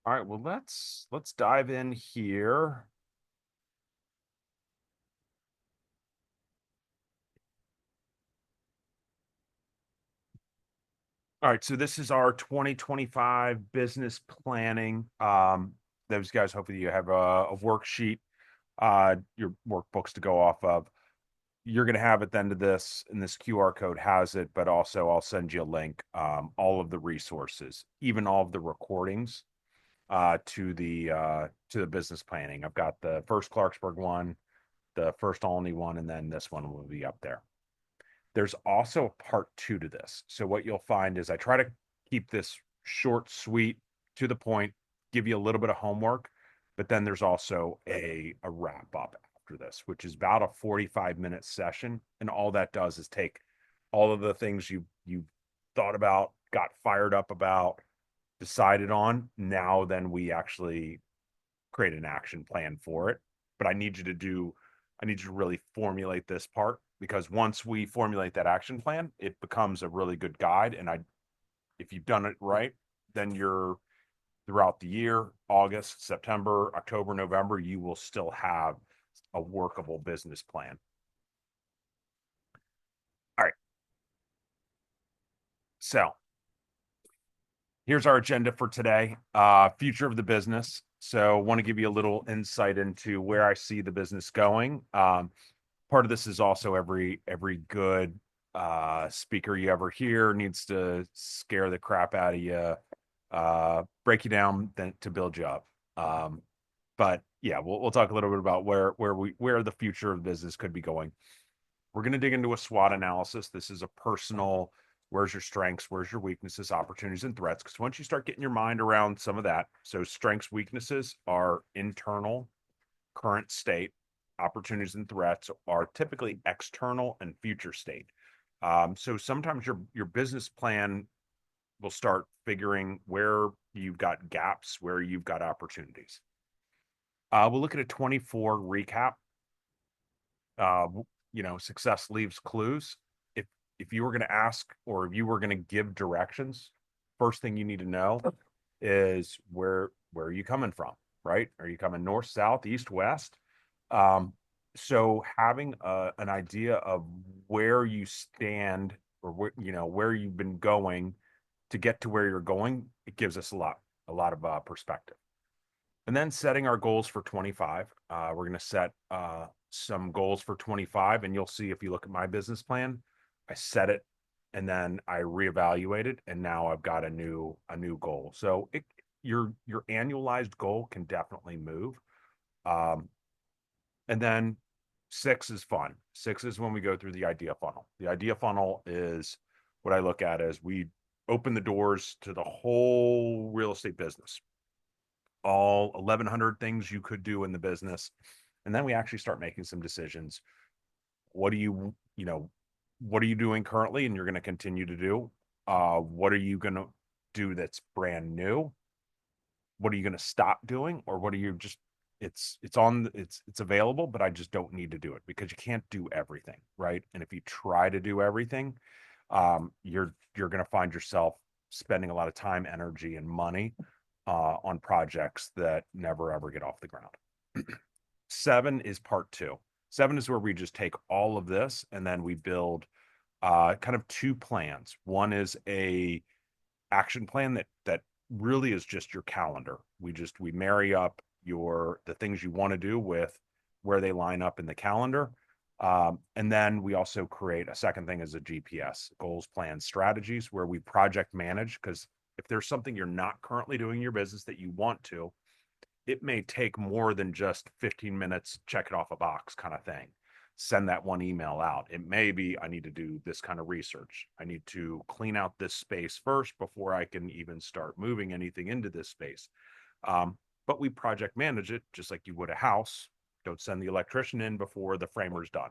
All right, well, let's dive in here. All right, so this is our 2025 business planning. Those guys, hopefully you have a worksheet, your workbooks to go off of. You're going to have at the end of this, and this QR code has it, but also I'll send you a link, all of the resources, even all of the recordings, to the business planning. I've got the first Clarksburg one, the first Olney one, and then this one will be up there. There's also a part two to this. So what you'll find is I try to keep this short, sweet, to the point, give you a little bit of homework, but then there's also a wrap up after this, which is about a 45-minute session. And all that does is take all of the things you thought about, got fired up about, decided on. Now then we actually create an action plan for it. But I need you to really formulate this part, because once we formulate that action plan, it becomes a really good guide. And if you've done it right, then you're throughout the year, August, September, October, November, you will still have a workable business plan. All right. So here's our agenda for today. Future of the business. So want to give you a little insight into where I see the business going. Part of this is also every good speaker you ever hear needs to scare the crap out of you, break you down then to build you up. But yeah, we'll talk a little bit about where the future of business could be going. We're going to dig into a SWOT analysis. This is a personal, where's your strengths, where's your weaknesses, opportunities, and threats. Because once you start getting your mind around some of that, so strengths, weaknesses are internal, current state. Opportunities and threats are typically external and future state. So sometimes your business plan will start figuring where you've got gaps, where you've got opportunities. We'll look at a 24 recap. Uh, Success leaves clues. If if you were going to ask, or if you were going to give directions, first thing you need to know is where are you coming from, right? Are you coming north, south, east, west? Um, so having an idea of where you stand, or where you've been going to get to where you're going, it gives us a lot of perspective. And then setting our goals for 25. We're going to set some goals for 25, and you'll see if you look at my business plan, I set it and then I reevaluate it, and now I've got a new goal. So your annualized goal can definitely move. Um, and then six is fun. Six is when we go through the idea funnel. The idea funnel is what I look at as we open the doors to the whole real estate business, all 1,100 things you could do in the business. And then we actually start making some decisions. What do what are you doing currently and you're going to continue to do? What are you going to do that's brand new? What are you going to stop doing? Or what are you just, it's available, but I just don't need to do it, because you can't do everything, right? And if you try to do everything, you're going to find yourself spending a lot of time, energy, and money on projects that never ever get off the ground. Seven is part two. Seven is where we just take all of this and then we build kind of two plans. One is a action plan that really is just your calendar. We marry up the things you want to do with where they line up in the calendar. And then we also create a second thing as a GPS, goals, plans, strategies, where we project manage. Because if there's something you're not currently doing in your business that you want to, it may take more than just 15 minutes, check it off a box kind of thing. Send that one email out. It may be, I need to do this kind of research. I need to clean out this space first before I can even start moving anything into this space. But we project manage it just like you would a house. Don't send the electrician in before the framer's done,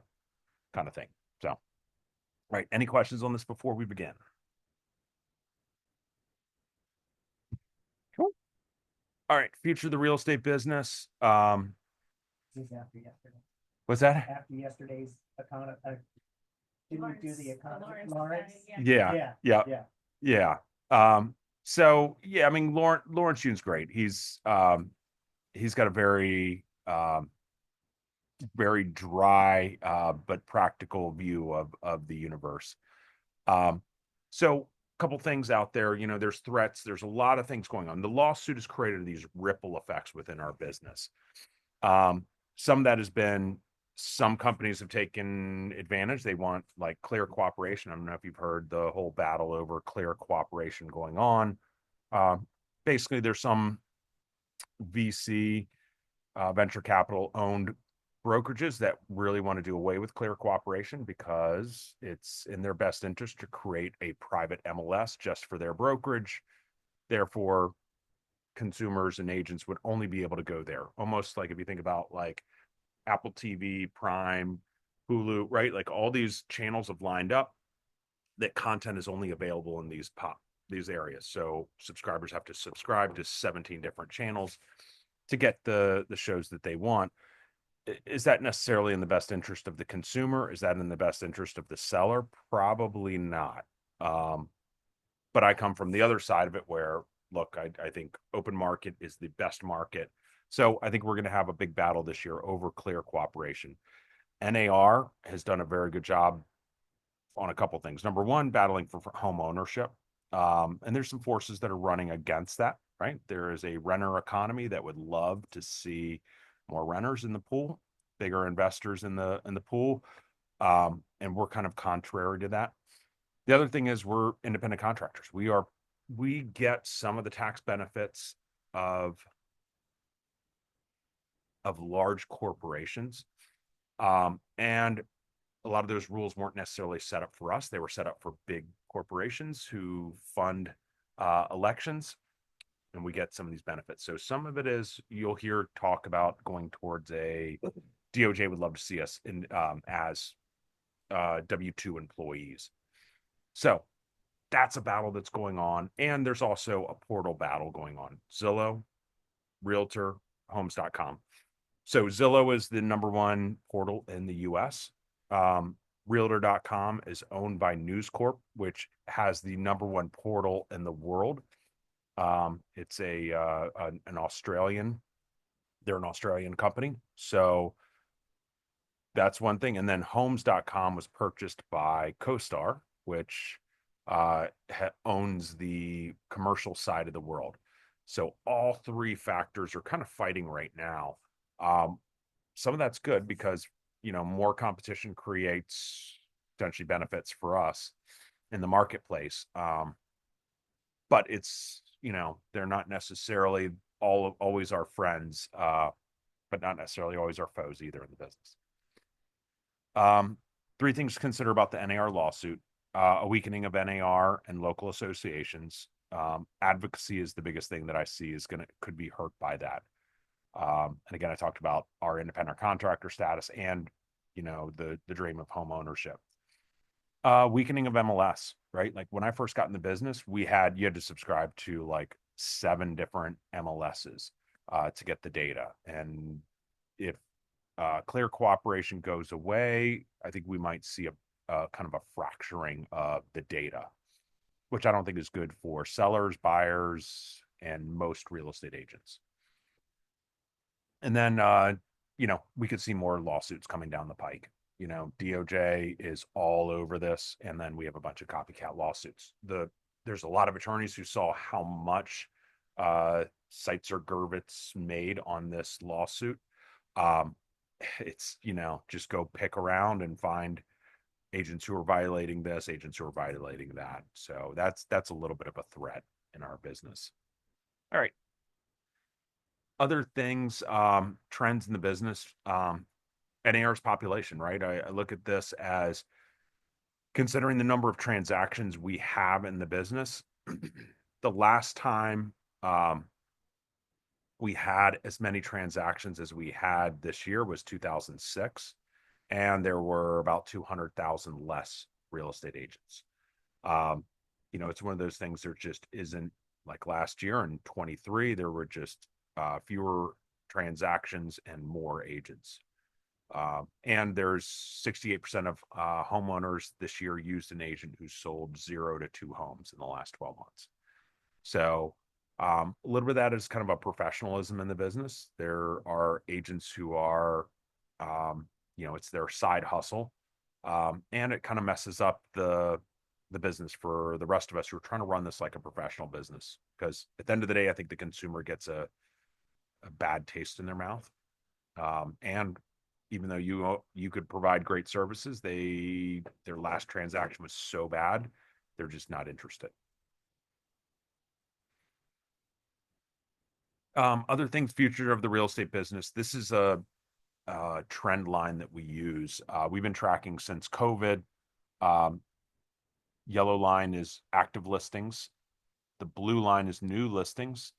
kind of thing. So, right. Any questions on this before we begin? Cool. All right. Future of the real estate business. This is after yesterday. What's that? After yesterday's account, didn't we do the account? Lawrence Lawrence? guy, yeah. Yeah. Yeah, Yeah. yeah. Yeah. So yeah, I mean, Lawrence Yune's great. He's got a very dry but practical view of the universe. Um, so a couple things out there, there's threats, there's a lot of things going on. The lawsuit has created these ripple effects within our business. Um, some of that has been some companies have taken advantage. They want like clear cooperation. I don't know if you've heard the whole battle over clear cooperation going on. Uh, Basically, there's some VC venture capital owned brokerages that really want to do away with clear cooperation because it's in their best interest to create a private MLS just for their brokerage. Therefore, consumers and agents would only be able to go there. Almost like if you think about like Apple TV, Prime, Hulu, right? Like all these channels have lined up that content is only available in these areas. So subscribers have to subscribe to 17 different channels to get the shows that they want. Is that necessarily in the best interest of the consumer? Is that in the best interest of the seller? Probably not. Um, but I come from the other side of it where, look, I think open market is the best market. So I think we're going to have a big battle this year over clear cooperation. NAR has done a very good job on a couple things. Number one, battling for home ownership. And there's some forces that are running against that, right? There is a renter economy that would love to see more renters in the pool, bigger investors in the pool. And we're kind of contrary to that. The other thing is we're independent contractors. We get some of the tax benefits of large corporations. And a lot of those rules weren't necessarily set up for us. They were set up for big corporations who fund elections, and we get some of these benefits. So some of it is you'll hear talk about going towards a DOJ would love to see us in as W-2 employees. So that's a battle that's going on. And there's also a portal battle going on. Zillow, Realtor, Homes.com. So Zillow is the number one portal in the US. Realtor.com is owned by News Corp, which has the number one portal in the world. It's an Australian, they're an Australian company. So that's one thing. And then Homes.com was purchased by CoStar, which owns the commercial side of the world. So all three factors are kind of fighting right now. Um, some of that's good because more competition creates potentially benefits for us in the marketplace. But it's they're not necessarily always our friends, but not necessarily always our foes either in the business. Three things to consider about the NAR lawsuit: a weakening of NAR and local associations. Advocacy is the biggest thing that I see could be hurt by that. And again, I talked about our independent contractor status and the dream of home ownership. Weakening of MLS, right? Like when I first got in the business, you had to subscribe to like 7 different MLSs to get the data. And if clear cooperation goes away, I think we might see a kind of a fracturing of the data, which I don't think is good for sellers, buyers, and most real estate agents. And then, we could see more lawsuits coming down the pike. DOJ is all over this, and then we have a bunch of copycat lawsuits. There's a lot of attorneys who saw how much Seitzer Gervitz made on this lawsuit. Um, it's just go pick around and find agents who are violating this, agents who are violating that. So that's a little bit of a threat in our business. All right. Other things, trends in the business, NAR's population, right? I look at this as considering the number of transactions we have in the business. The last time we had as many transactions as we had this year was 2006, and there were about 200,000 less real estate agents. It's one of those things. There just isn't, like last year in 23, there were just fewer transactions and more agents. And there's 68% of homeowners this year used an agent who sold 0 to 2 homes in the last 12 months. So a little bit of that is kind of a professionalism in the business. There are agents who are, it's their side hustle, and it kind of messes up the business for the rest of us who are trying to run this like a professional business. Because at the end of the day, I think the consumer gets a bad taste in their mouth. And even though you could provide great services, their last transaction was so bad, they're just not interested. Other things, future of the real estate business. This is a trend line that we use. We've been tracking since COVID. Um, Yellow line is active listings. The blue line is new listings,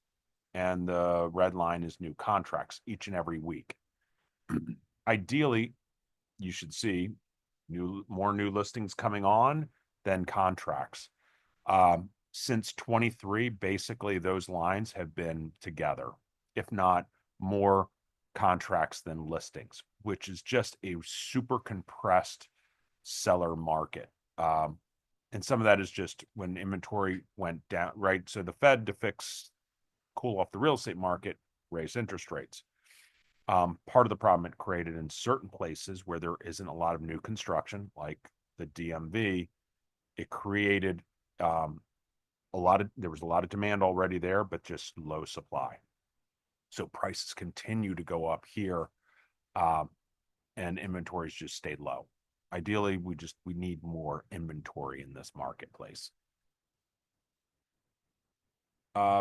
and the red line is new contracts each and every week. Ideally, you should see more new listings coming on than contracts. Since 23, basically those lines have been together, if not more contracts than listings, which is just a super compressed seller market. And some of that is just when inventory went down, right? So the Fed, to cool off the real estate market, raised interest rates. Part of the problem it created in certain places where there isn't a lot of new construction, like the DMV, it created there was a lot of demand already there, but just low supply. So prices continue to go up here, and inventories just stayed low. Ideally, we need more inventory in this marketplace.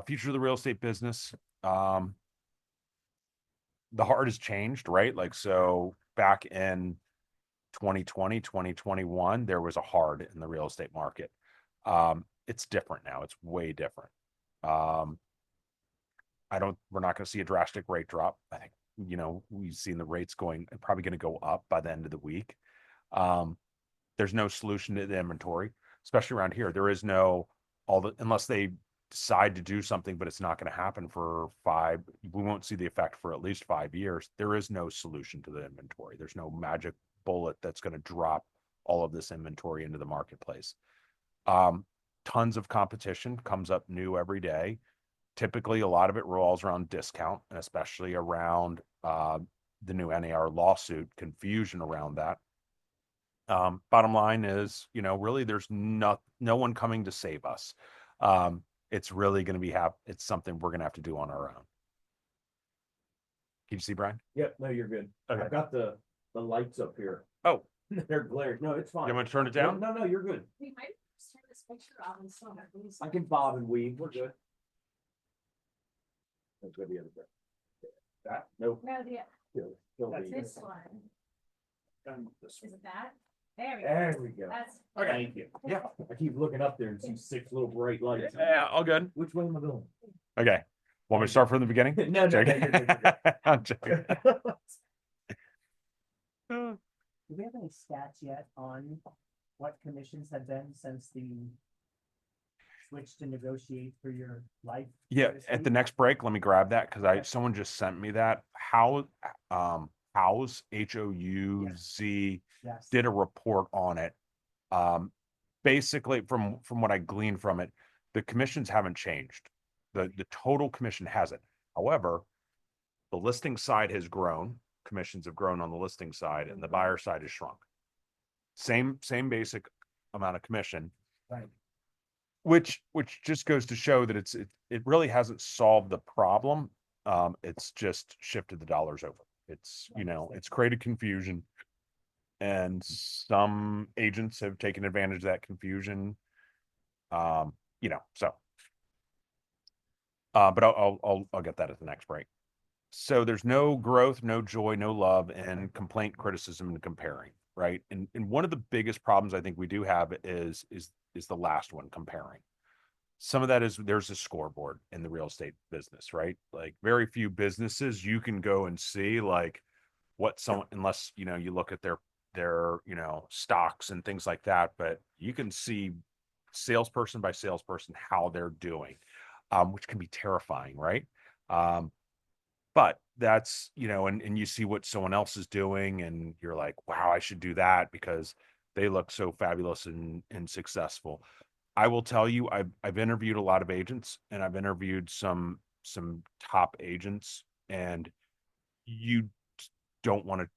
Future of the real estate business. The heart has changed, right? Like, so back in 2020, 2021, there was a hard in the real estate market. It's different now. It's way different. Um, we're not going to see a drastic rate drop. I think, we've seen the rates probably going to go up by the end of the week. There's no solution to the inventory, especially around here. There is unless they decide to do something, but it's not going to happen we won't see the effect for at least 5 years. There is no solution to the inventory. There's no magic bullet that's going to drop all of this inventory into the marketplace. Tons of competition comes up new every day. Typically, a lot of it revolves around discount, and especially around the new NAR lawsuit, confusion around that. Bottom line is, really there's no one coming to save us. It's really going to it's something we're going to have to do on our own. Can you see, Brian? Yep, no, you're good. Okay. I've got the lights up here. Oh, They're glaring. No, it's fine. you want to turn it down? No, you're good. We might just turn this picture off and still have these. I can bob and weave. We're good. That's good. The other side. That? Nope. No, That's this one. This Is one. it that? There we go. There we go. That's. Okay. Thank you. Yeah. I keep looking up there and see 6 little bright lights. Yeah, all good. Which way am I going? Okay. Want me to start from the beginning? No, Joking. you're good. I'm joking. Do we have any stats yet on what commissions have been since the switch to negotiate for your life? Yeah, so to at the speak? next break, let me grab that because someone just sent me that. House HOUZ Yes. did a report on it. Basically, from what I gleaned from it, the commissions haven't changed. The total commission hasn't. However, the listing side has grown. Commissions have grown on the listing side, and the buyer side has shrunk. Same basic amount of commission, Right. which just goes to show that it really hasn't solved the problem. It's just shifted the dollars over. It's it's created confusion, and some agents have taken advantage of that confusion. So. But I'll get that at the next break. So there's no growth, no joy, no love, and complaint, criticism, and comparing, right? And one of the biggest problems I think we do have is the last one, comparing. Some of that is there's a scoreboard in the real estate business, right? Like very few businesses you can go and see like what someone, unless you look at their stocks and things like that, but you can see salesperson by salesperson how they're doing, which can be terrifying, right? But that's, and you see what someone else is doing and you're like, wow, I should do that because they look so fabulous and successful. I will tell you, I've interviewed a lot of agents and I've interviewed some top agents, and you don't want to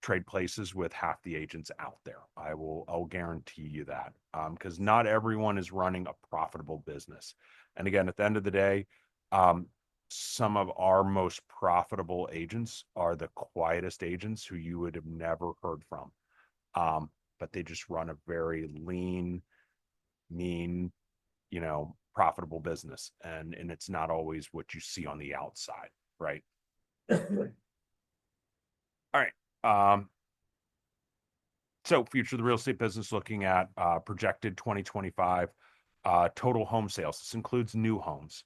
trade places with half the agents out there. I'll guarantee you that. Because not everyone is running a profitable business. And again, at the end of the day, um, some of our most profitable agents are the quietest agents who you would have never heard from. But they just run a very lean, mean, profitable business. And it's not always what you see on the outside, right? All right. So future of the real estate business, looking at projected 2025 total home sales. This includes new homes.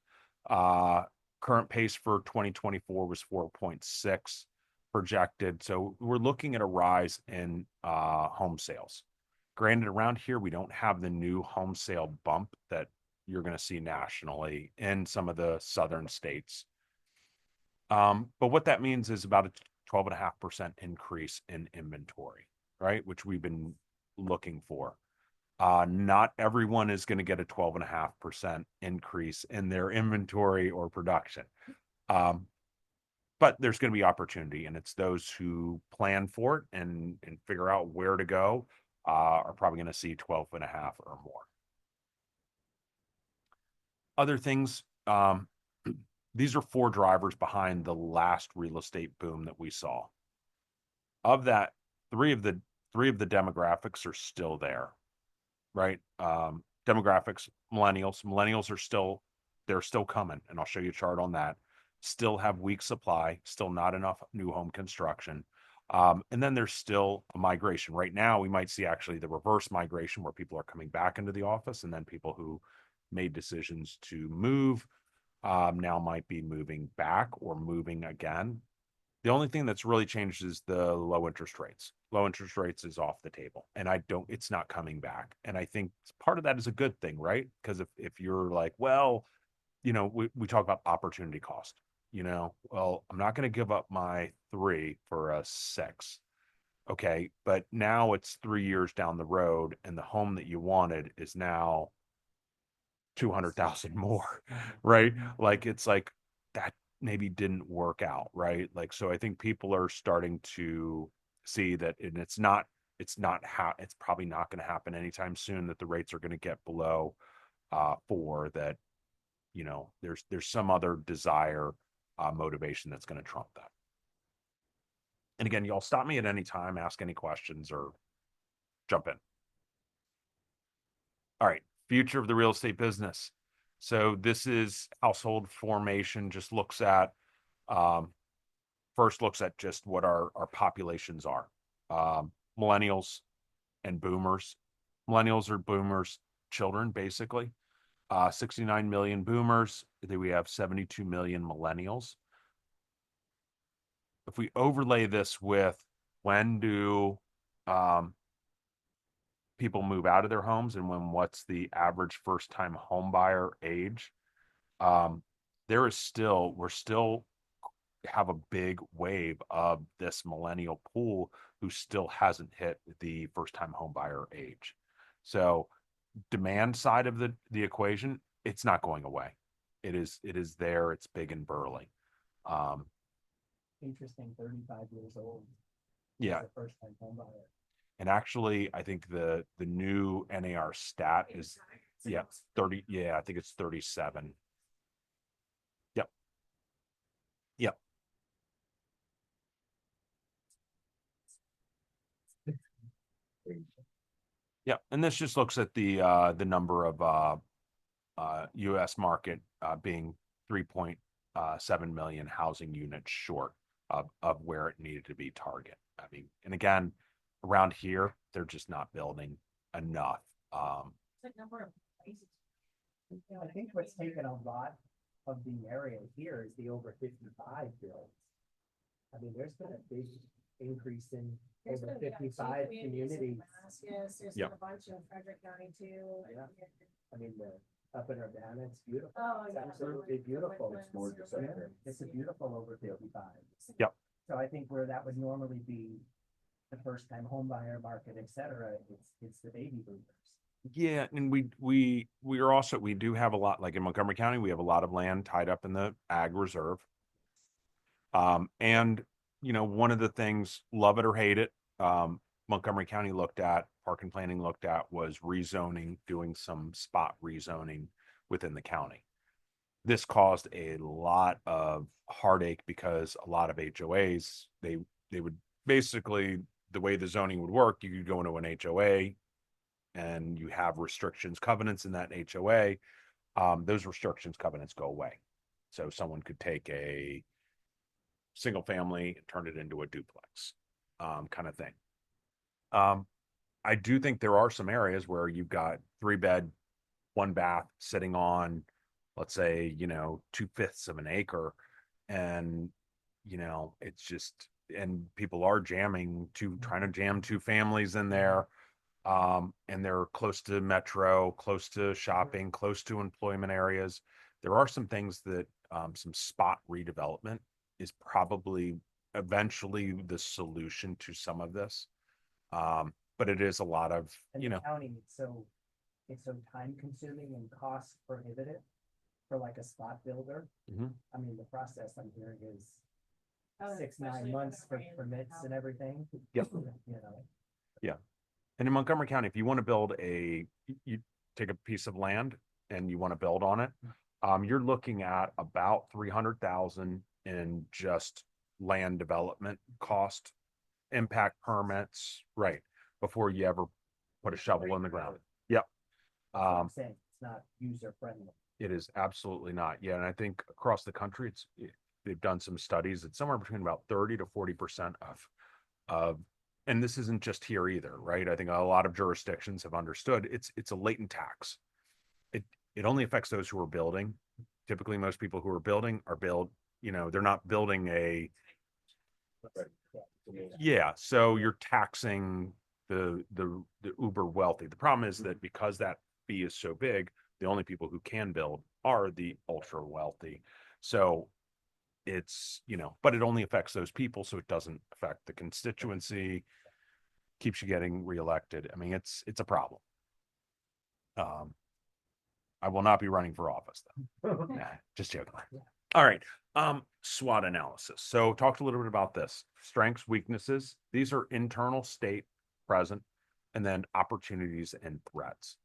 Current pace for 2024 was 4.6 projected. So we're looking at a rise in home sales. Granted, around here, we don't have the new home sale bump that you're going to see nationally in some of the southern states. But what that means is about a 12.5% increase in inventory, right? Which we've been looking for. Not everyone is going to get a 12.5% increase in their inventory or production. But there's going to be opportunity, and it's those who plan for it and figure out where to go are probably going to see 12.5 or more. Other things, these are 4 drivers behind the last real estate boom that we saw. Of that, three of the demographics are still there, right? Demographics, millennials are still, they're still coming, and I'll show you a chart on that. Still have weak supply, still not enough new home construction. And then there's still a migration. Right now, we might see actually the reverse migration where people are coming back into the office, and then people who made decisions to move now might be moving back or moving again. The only thing that's really changed is the low interest rates. Low interest rates is off the table, and it's not coming back. And I think part of that is a good thing, right? Because if you're like, well, we talk about opportunity cost, well, I'm not going to give up my 3 for a 6. Okay. But now it's 3 years down the road, and the home that you wanted is now 200,000 more, right? Like, it's like that maybe didn't work out, right? Like, so I think people are starting to see that, and it's probably not going to happen anytime soon, that the rates are going to get below 4, that, there's some other desire, motivation that's going to trump that. And again, y'all stop me at any time, ask any questions, or jump in. All right. Future of the real estate business. So this is household formation, just looks at, first looks at just what our populations are. Millennials and boomers. Millennials are boomers' children, basically. 69 million boomers. Then we have 72 million millennials. If we overlay this with when do people move out of their homes, and what's the average first time home buyer age, we're still have a big wave of this millennial pool who still hasn't hit the first time home buyer age. So demand side of the equation, it's not going away. It is there. It's big and burly. Interesting, 35 years old. Yeah. As a first time home buyer. And actually, I think the new NAR stat is 30. Yeah, I think it's 37. Yep. Yep. Yep. And this just looks at the number of US market being 3.7 million housing units short of where it needed to be target. I mean, and again, around here, they're just not building enough. I think what's taken a lot of the area here is the over 55 builds. I mean, there's been a big increase in over 55 communities. Yes, there's Yep. been a bunch in Frederick County too. Yeah. I mean, up in Urbana, it's beautiful. Oh, It's yeah. absolutely beautiful. It's gorgeous Yeah, up there. it's a beautiful over 55. Yep. So I think where that would normally be the first time home buyer market, et cetera, it's the baby boomers. Yeah, and we are also, we do have a lot, like in Montgomery County, we have a lot of land tied up in the ag reserve. And you know, one of the things, love it or hate it, Montgomery County looked at, Park and Planning looked at, was rezoning, doing some spot rezoning within the county. This caused a lot of heartache because a lot of HOAs, they would basically, the way the zoning would work, you could go into an HOA and you have restrictions, covenants in that HOA. Those restrictions, covenants go away. So someone could take a single family and turn it into a duplex, kind of thing. I do think there are some areas where you've got 3 bed, 1 bath sitting on, let's say, you know, 2/5 of an acre. And, you know, it's just, and people are jamming to, trying to jam 2 families in there. And they're close to metro, close to shopping, close to employment areas. There are some things that, some spot redevelopment is probably eventually the solution to some of this. But it is a lot of, And you the know, county, it's so time consuming and cost prohibitive for like a spot builder. Mhm. I mean, the process I'm hearing is Oh, 6, especially 9 for months the for brand permits house. and everything. Yep. You know, And in Montgomery County, if you want to build you take a piece of land and you want to build on it, you're looking at about 300,000 in just land development cost, impact permits, right, before you ever put a shovel in the ground. Yep. that's what I'm Um, saying, it's not user friendly. it is absolutely not. Yeah, and I think across the country, they've done some studies. It's somewhere between about 30 to 40% of, and this isn't just here either, right? I think a lot of jurisdictions have understood it's a latent tax. It it only affects those who are building. Typically, most people who are building are you know, they're not building a, yeah, so you're taxing the uber wealthy. The problem is that because that fee is so big, the only people who can build are the ultra wealthy. So it's, you know, but it only affects those people, so it doesn't affect the constituency, keeps you getting reelected. I mean, it's a problem. Um, I will not be running for office though. Nah, just joking. All right. SWOT analysis. So talked a little bit about this. Strengths, weaknesses. These are internal state, present, and then opportunities and threats.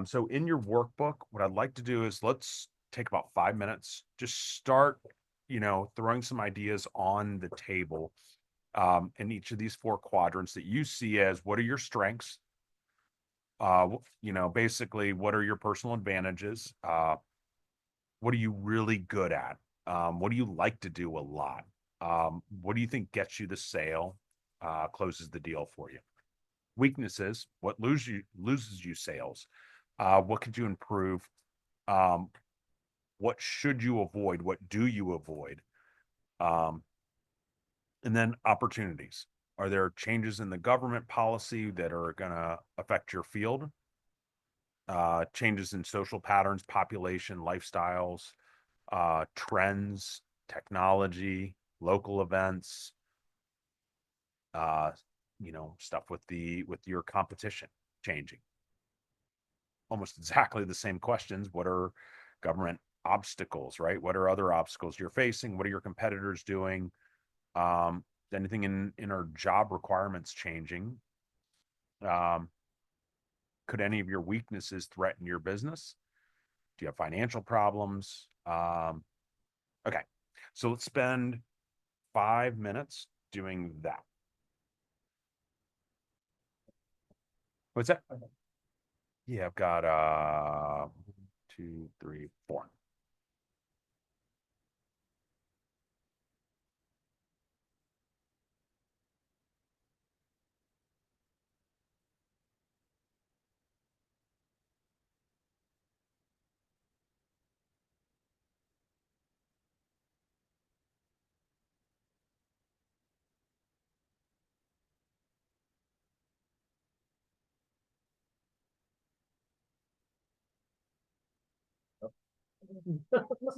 So in your workbook, what I'd like to do is let's take about 5 minutes, just start, you know, throwing some ideas on the table, in each of these 4 quadrants that you see as what are your strengths? You know, basically, what are your personal advantages? What are you really good at? What do you like to do a lot? What do you think gets you the sale, closes the deal for you? Weaknesses, what loses you sales? What could you improve? Um, what should you avoid? What do you avoid? Um, and then opportunities. Are there changes in the government policy that are going to affect your field? Changes in social patterns, population, lifestyles, trends, technology, local events, uh, you know, stuff with your competition changing. Almost exactly the same questions. What are government obstacles, right? What are other obstacles you're facing? What are your competitors doing? Anything in our job requirements changing? Um, could any of your weaknesses threaten your business? Do you have financial problems? Okay, so let's spend 5 minutes doing that. What's that? Okay. Yeah, I've got 2, 3, 4.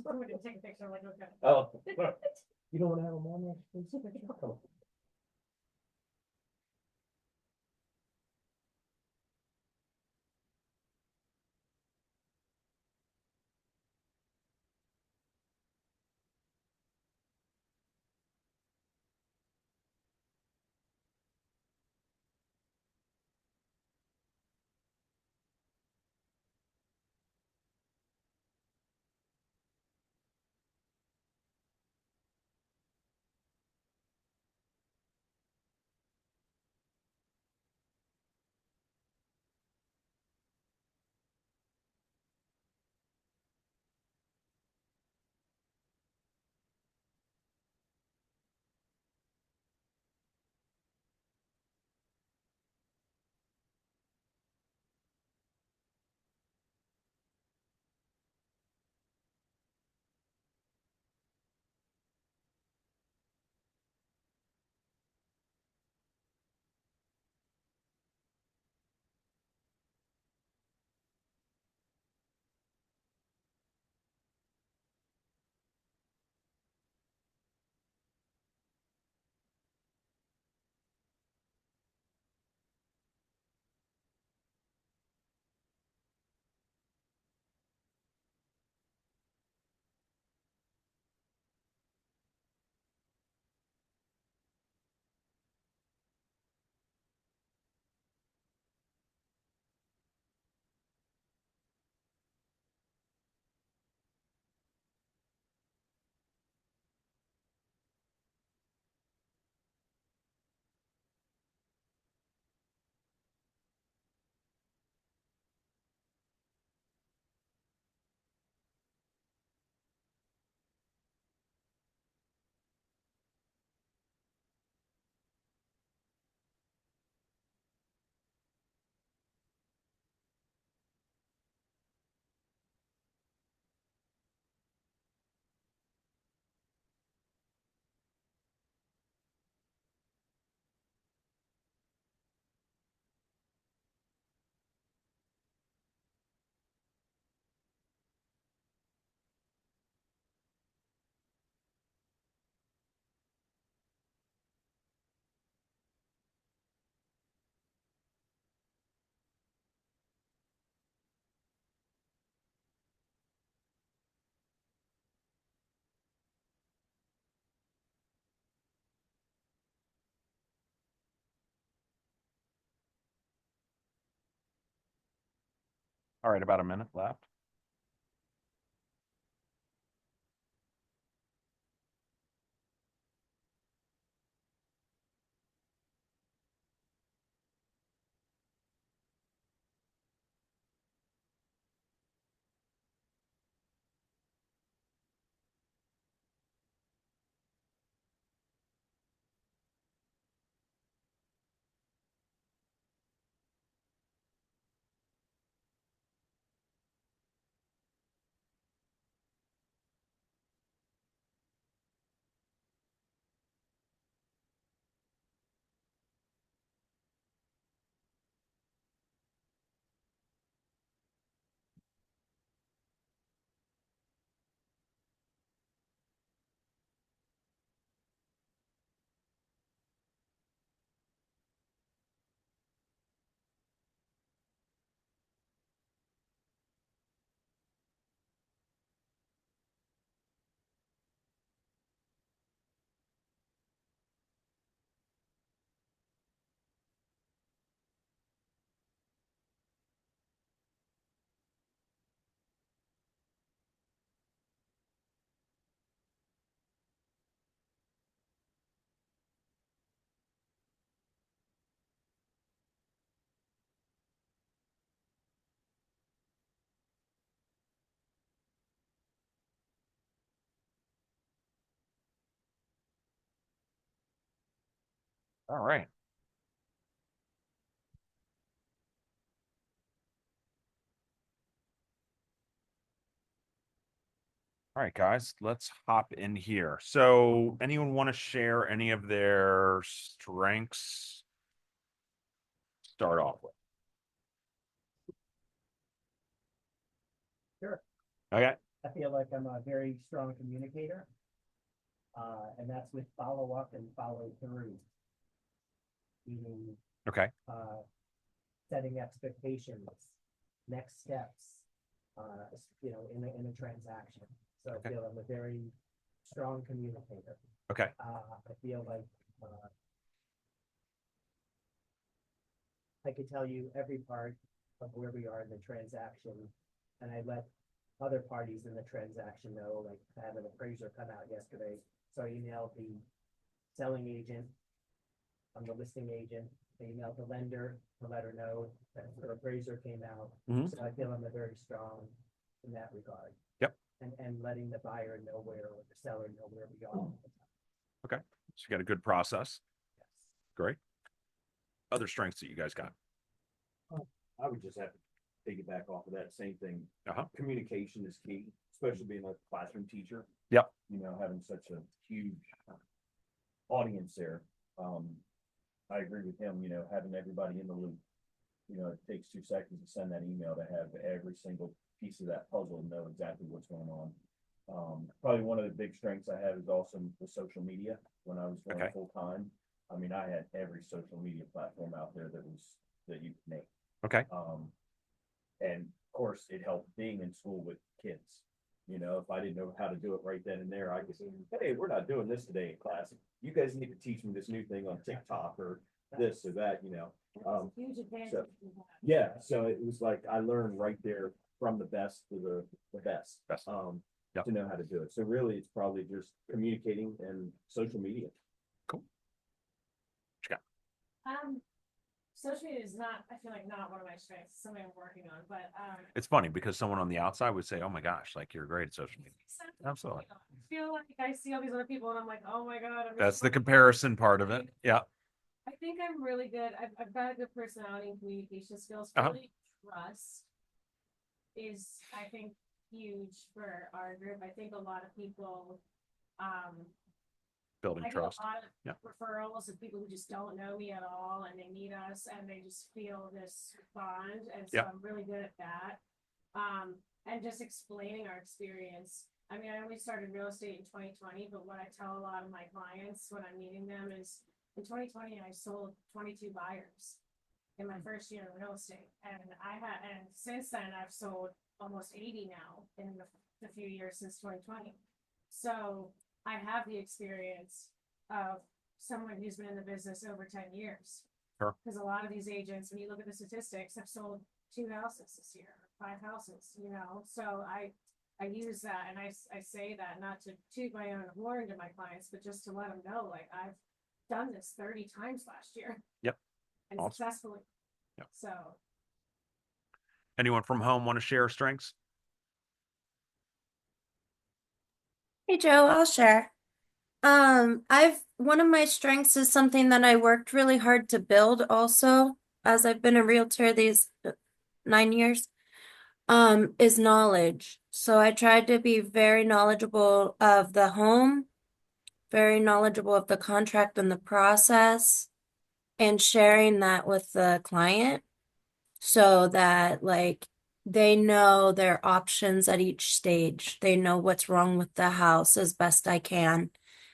Somebody take a picture, like, okay. Oh. You don't wanna have them on there? Come on. All right, about a minute left. All right. All right, guys, let's hop in here. So anyone want to share any of their strengths? Start off with. Sure. Okay. I feel like I'm a very strong communicator. And that's with follow up and follow through. Meaning, Okay. setting expectations, next steps, in a transaction. So Okay. I feel I'm a very strong communicator. Okay. I feel like, I could tell you every part of where we are in the transaction, and I let other parties in the transaction know, like, I had an appraiser come out yesterday, so I emailed the selling agent, I'm the listing agent, I emailed the lender to let her know that her appraiser came out. Mhm. So I feel I'm a very strong in that regard. Yep. And letting the buyer know where, or the seller know where we are. Okay. So you got a good process. Yes. Great. Other strengths that you guys got. I would just have to piggyback off of that same thing. Uh-huh. Communication is key, especially being a classroom teacher. Yep. You know, having such a huge audience there. I agree with him, you know, having everybody in the loop. You know, it takes 2 seconds to send that email to have every single piece of that puzzle know exactly what's going on. Probably one of the big strengths I have is also the social media. When I was going Okay. full time, I mean, I had every social media platform out there that you could name. Okay. And of course, it helped being in school with kids. You know, if I didn't know how to do it right then and there, I could say, hey, we're not doing this today in class. You guys need to teach me this new thing on TikTok or this or that, you know. That's a huge advantage. so- we have. Yeah, so it was like I learned right there from the best to the best. Best. Yep. To know how to do it. So really, it's probably just communicating and social media. Social media is not, I feel like not one of my strengths, it's something I'm working on, but, It's funny because someone on the outside would say, oh my gosh, like you're great at social media. Absolutely. I feel like I see all these other people and I'm like, oh my God. I'm That's just the comparison part of it. Yeah. I think I'm really good. I've got a good personality and communication skills. Uh-huh. Really, trust is, I think, huge for our group. I think a lot of people, Building I get trust. a lot of Yeah. referrals of people who just don't know me at all and they meet us and they just feel this bond. And so Yeah. I'm really good at that. And just explaining our experience. I mean, I only started real estate in 2020, but what I tell a lot of my clients when I'm meeting them is in 2020, I sold 22 buyers in my first year in real estate. And since then I've sold almost 80 now in the few years since 2020. So I have the experience of someone who's been in the business over 10 years. Sure. Because a lot of these agents, when you look at the statistics, have sold 2 houses this year, 5 houses, you know, so I use that and I say that not to toot my own horn to my clients, but just to let them know, like, I've done this 30 times last year. Yep. And Awesome. successfully. Yep. So, Anyone from home want to share strengths? Hey Joe, I'll share. I've one of my strengths is something that I worked really hard to build also, as I've been a realtor these 9 years, is knowledge. So I tried to be very knowledgeable of the home, very knowledgeable of the contract and the process, and sharing that with the client so that like they know their options at each stage. They know what's wrong with the house as best I can.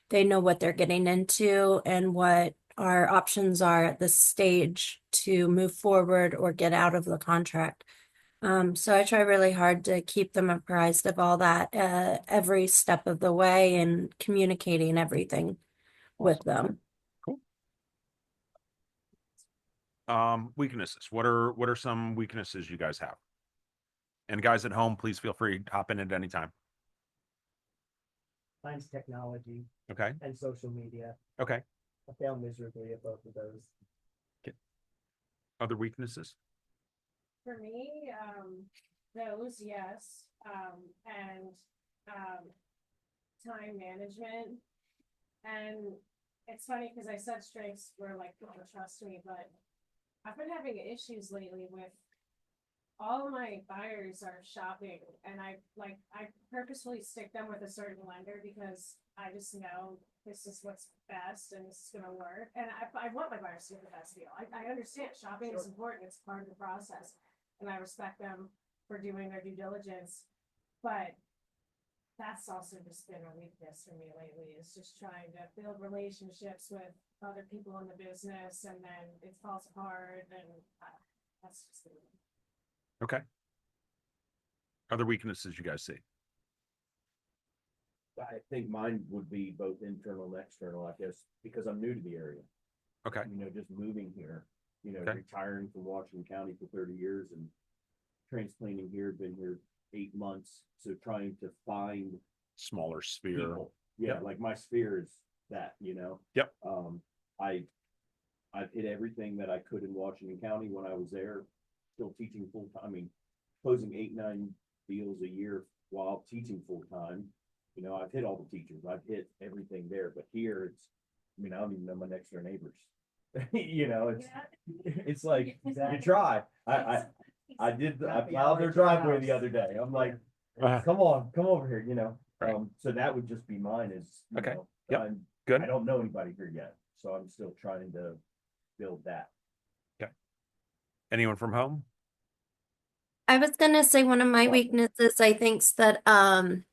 They know what they're getting into and what our options are at this stage to move forward or get out of the contract. So I try really hard to keep them apprised of all that every step of the way and communicating everything with them. Weaknesses. What are some weaknesses you guys have? And guys at home, please feel free to hop in at any time. Mine's technology Okay. and social media. Okay. I fail miserably at both of those. Other weaknesses? for me, those, yes, and, time management. And it's funny, cause I said strengths were like, people trust me, but I've been having issues lately with all of my buyers are shopping, and I purposefully stick them with a certain lender because I just know this is what's best and this is gonna work. And I want my buyers to get the best deal. I understand shopping is important, it's part of the process. And I respect them for doing their due diligence, but that's also just been a weakness for me lately, is just trying to build relationships with other people in the business, and then it falls apart, and that's just. Okay. Other weaknesses you guys see? I think mine would be both internal and external, I guess, because I'm new to the area. Okay. You know, just moving here, you know, Okay. retiring from Washington County for 30 years and transplanting here, been here 8 months. So trying to find Smaller sphere. people. Yeah, Yep. like my sphere is that, you know? Yep. I've hit everything that I could in Washington County when I was there, still teaching full time. I mean, closing 8-9 deals a year while teaching full time. You know, I've hit all the teachers, I've hit everything there, but here it's, I mean, I don't even know my next door neighbors. You know, it's like, you try. I plowed their driveway the other day. I'm like, come on, come over here, you know? Right. So that would just be mine is, you Okay. know, Yep. Good. I don't know anybody here yet, so I'm still trying to build that. Anyone from home? I was gonna say one of my What? weaknesses, I think, is that I'm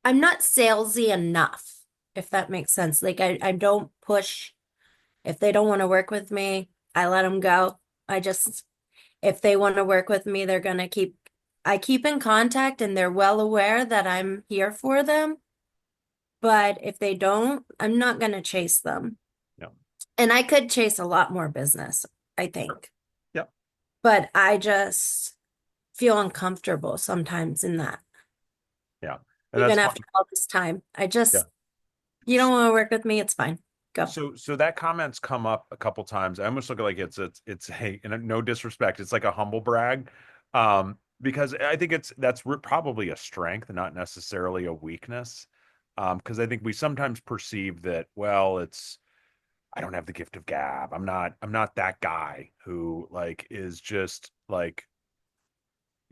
not salesy enough, if that makes sense. Like I don't push. If they don't want to work with me, I let them go. If they want to work with me, I keep in contact and they're well aware that I'm here for them. But if they don't, I'm not gonna chase them. Yeah. And I could chase a lot more business, I think. Yep. But I just feel uncomfortable sometimes in that. Yeah. And Even that's after all this time. Yeah. You don't want to work with me, it's fine. Go. So that comment's come up a couple times. I almost look at like it's a, and no disrespect, it's like a humble brag. Because I think that's probably a strength, not necessarily a weakness. Because I think we sometimes perceive that, well, I don't have the gift of gab. I'm not that guy who like is just like,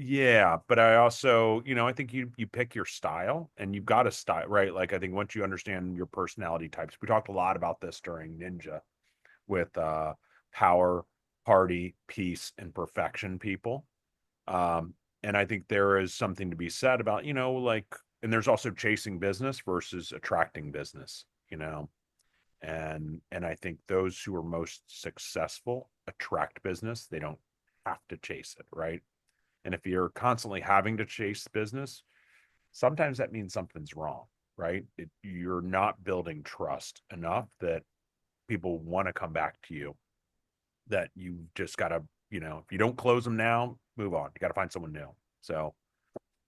yeah, but I also, I think you pick your style and you've got a style, right? Like I think once you understand your personality types, we talked a lot about this during Ninja with power, party, peace, and perfection people. And I think there is something to be said about, like, and there's also chasing business versus attracting business, and I think those who are most successful attract business. They don't have to chase it, right? And if you're constantly having to chase business, sometimes that means something's wrong, right? You're not building trust enough that people want to come back to you, that you just got to if you don't close them now, move on. You got to find someone new. So,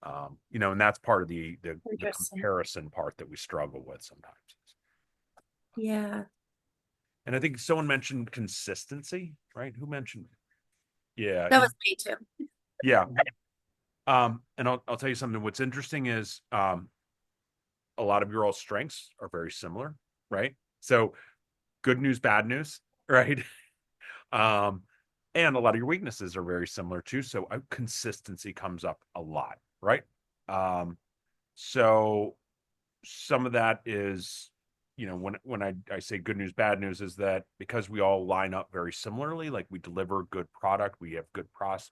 and that's part of the Interesting. comparison part that we struggle with sometimes. Yeah. And I think someone mentioned consistency, right? Who mentioned? Yeah, That was me too. yeah. And I'll tell you something. What's interesting is a lot of your all strengths are very similar, right? So good news, bad news, right? Um, and a lot of your weaknesses are very similar too. So consistency comes up a lot, right? So some of that is, when I say good news, bad news is that because we all line up very similarly, like we deliver good product, we have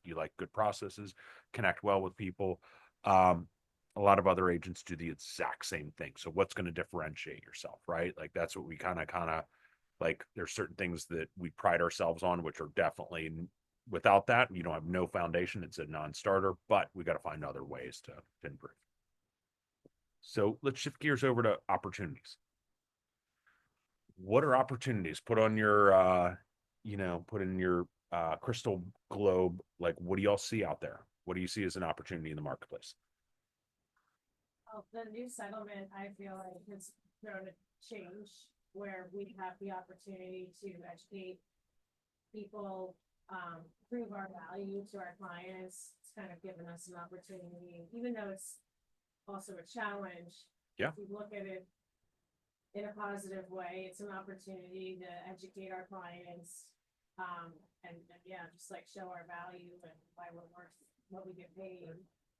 you like good processes, connect well with people. A lot of other agents do the exact same thing. So what's going to differentiate yourself, right? Like that's what we kind of like. There's certain things that we pride ourselves on, which are definitely without that, you don't have no foundation. It's a non-starter, but we got to find other ways to improve. So let's shift gears over to opportunities. What are opportunities? Put in your crystal globe. Like, what do y'all see out there? What do you see as an opportunity in the marketplace? Well, the new settlement, I feel like has thrown a change where we have the opportunity to educate people, prove our value to our clients. It's kind of given us an opportunity, even though it's also a challenge. Yeah. If we look at it in a positive way, it's an opportunity to educate our clients, and yeah, just like show our value and why we're worth what we get paid.